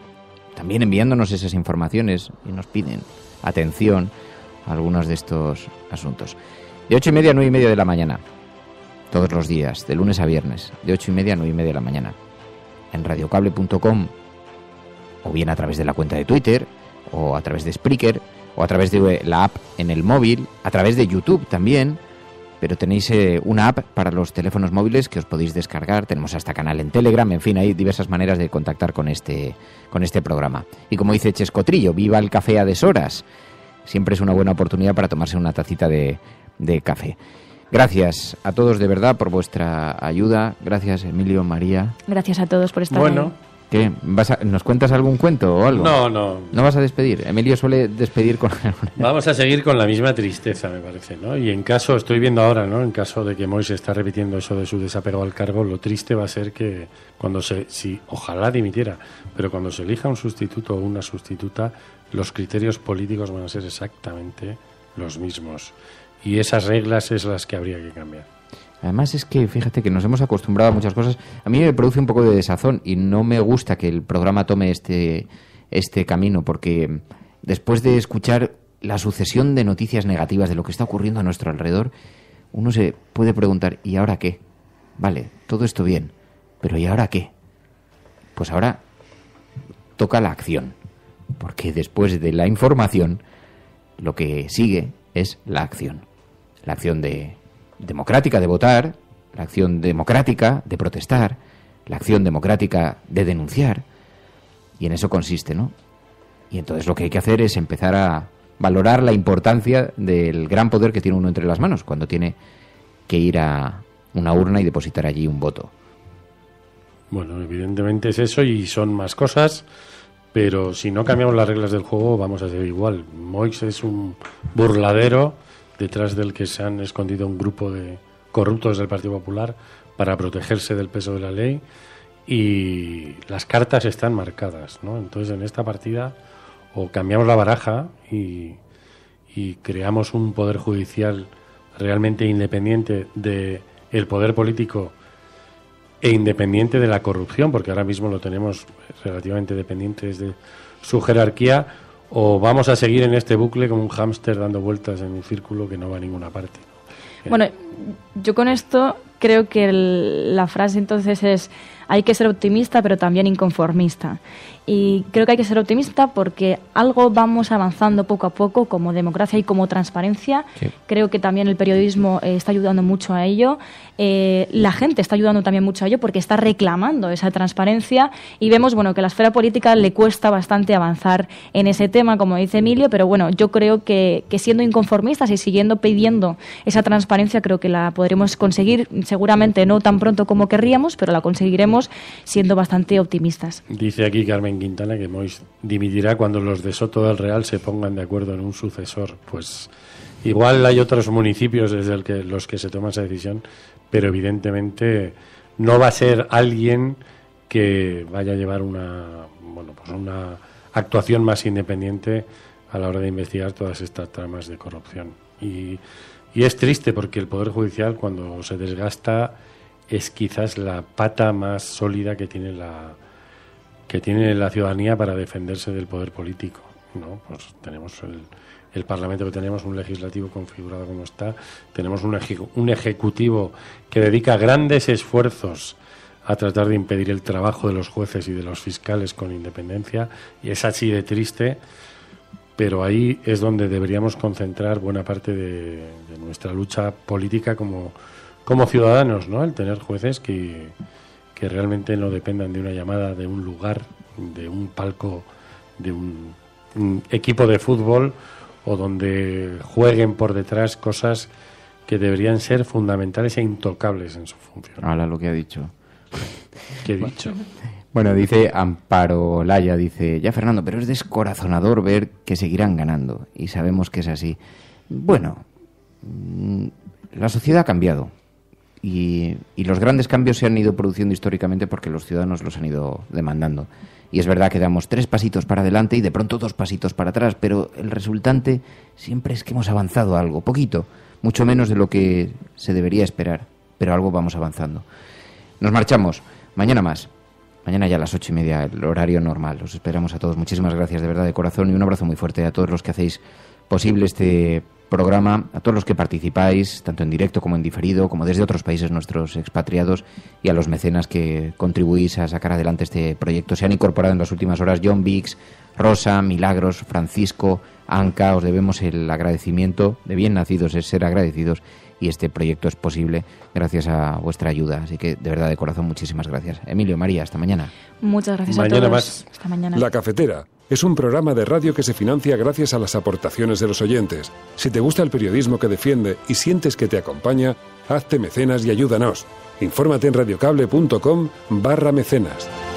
también enviándonos esas informaciones y nos piden atención a algunos de estos asuntos. De 8:30 a 9:30 de la mañana, todos los días, de lunes a viernes, de 8:30 a 9:30 de la mañana, en radiocable.com, o bien a través de la cuenta de Twitter, o a través de Spreaker, o a través de la app en el móvil, a través de YouTube también, pero tenéis una app para los teléfonos móviles que os podéis descargar, tenemos hasta canal en Telegram, en fin, hay diversas maneras de contactar con este programa. Y como dice Chescotrillo, viva el café a deshoras, siempre es una buena oportunidad para tomarse una tacita de café. Gracias a todos de verdad por vuestra ayuda. Gracias, Emilio, María. Gracias a todos por estar bueno. ahí. ¿Qué? ¿Nos cuentas algún cuento o algo? No. ¿No vas a despedir? Emilio suele despedir con... Vamos a seguir con la misma tristeza, me parece, ¿no? Y en caso, estoy viendo ahora, ¿no? En caso de que Mois está repitiendo eso de su desapego al cargo, lo triste va a ser que ojalá dimitiera, pero cuando se elija un sustituto o una sustituta, los criterios políticos van a ser exactamente los mismos. Y esas reglas es las que habría que cambiar. Además es que, fíjate que nos hemos acostumbrado a muchas cosas. A mí me produce un poco de desazón y no me gusta que el programa tome este camino, porque después de escuchar la sucesión de noticias negativas de lo que está ocurriendo a nuestro alrededor, uno se puede preguntar, ¿y ahora qué? Vale, todo esto bien, pero ¿y ahora qué? Pues ahora toca la acción, porque después de la información, lo que sigue es la acción. La acción democrática de votar, la acción democrática de protestar, la acción democrática de denunciar, y en eso consiste, ¿no? Y entonces lo que hay que hacer es empezar a valorar la importancia del gran poder que tiene uno entre las manos cuando tiene que ir a una urna y depositar allí un voto. Bueno, evidentemente es eso y son más cosas, pero si no cambiamos las reglas del juego vamos a ser igual. Moix es un burladero detrás del que se han escondido un grupo de corruptos del Partido Popular para protegerse del peso de la ley, y las cartas están marcadas, ¿no? Entonces, en esta partida o cambiamos la baraja y creamos un poder judicial realmente independiente del poder político e independiente de la corrupción, porque ahora mismo lo tenemos relativamente dependiente de su jerarquía, o vamos a seguir en este bucle como un hámster dando vueltas en un círculo que no va a ninguna parte. Bueno, yo con esto creo que la frase entonces es: hay que ser optimista pero también inconformista. Y creo que hay que ser optimista porque algo vamos avanzando poco a poco como democracia y como transparencia. Sí. Creo que también el periodismo está ayudando mucho a ello. La gente está ayudando también mucho a ello porque está reclamando esa transparencia, y vemos, bueno, que a la esfera política le cuesta bastante avanzar en ese tema, como dice Emilio, pero bueno, yo creo que siendo inconformistas y siguiendo pidiendo esa transparencia, creo que la podremos conseguir, seguramente no tan pronto como querríamos, pero la conseguiremos siendo bastante optimistas. Dice aquí Carmen Quintana que Moix dimitirá cuando los de Soto del Real se pongan de acuerdo en un sucesor. Pues igual hay otros municipios desde los que se toma esa decisión, pero evidentemente no va a ser alguien que vaya a llevar una actuación más independiente a la hora de investigar todas estas tramas de corrupción. Y es triste porque el Poder Judicial, cuando se desgasta, es quizás la pata más sólida que tiene la ciudadanía para defenderse del poder político, ¿no? Pues tenemos el Parlamento que tenemos, un legislativo configurado como está, tenemos un ejecutivo que dedica grandes esfuerzos a tratar de impedir el trabajo de los jueces y de los fiscales con independencia, y es así de triste, pero ahí es donde deberíamos concentrar buena parte de nuestra lucha política como ciudadanos, ¿no? El tener jueces que realmente no dependan de una llamada, de un lugar, de un palco, de un equipo de fútbol, o donde jueguen por detrás cosas que deberían ser fundamentales e intocables en su función. Habla lo que ha dicho. ¿Qué he dicho? Bueno, dice Amparo Laya, dice: ya Fernando, pero es descorazonador ver que seguirán ganando, y sabemos que es así. Bueno, la sociedad ha cambiado. Y los grandes cambios se han ido produciendo históricamente porque los ciudadanos los han ido demandando. Y es verdad que damos 3 pasitos para adelante y de pronto 2 pasitos para atrás, pero el resultante siempre es que hemos avanzado algo, poquito, mucho menos de lo que se debería esperar, pero algo vamos avanzando. Nos marchamos, mañana más, mañana ya a las 8:30, el horario normal. Os esperamos a todos, muchísimas gracias de verdad de corazón, y un abrazo muy fuerte a todos los que hacéis posible este programa, a todos los que participáis, tanto en directo como en diferido, como desde otros países, nuestros expatriados, y a los mecenas que contribuís a sacar adelante este proyecto. Se han incorporado en las últimas horas John Vix, Rosa, Milagros, Francisco, Anca. Os debemos el agradecimiento, de bien nacidos es ser agradecidos, y este proyecto es posible gracias a vuestra ayuda. Así que, de verdad, de corazón, muchísimas gracias. Emilio, María, hasta mañana. Muchas gracias a mañana todos. Más. Hasta mañana. La Cafetera es un programa de radio que se financia gracias a las aportaciones de los oyentes. Si te gusta el periodismo que defiende y sientes que te acompaña, hazte mecenas y ayúdanos. Infórmate en radiocable.com/mecenas.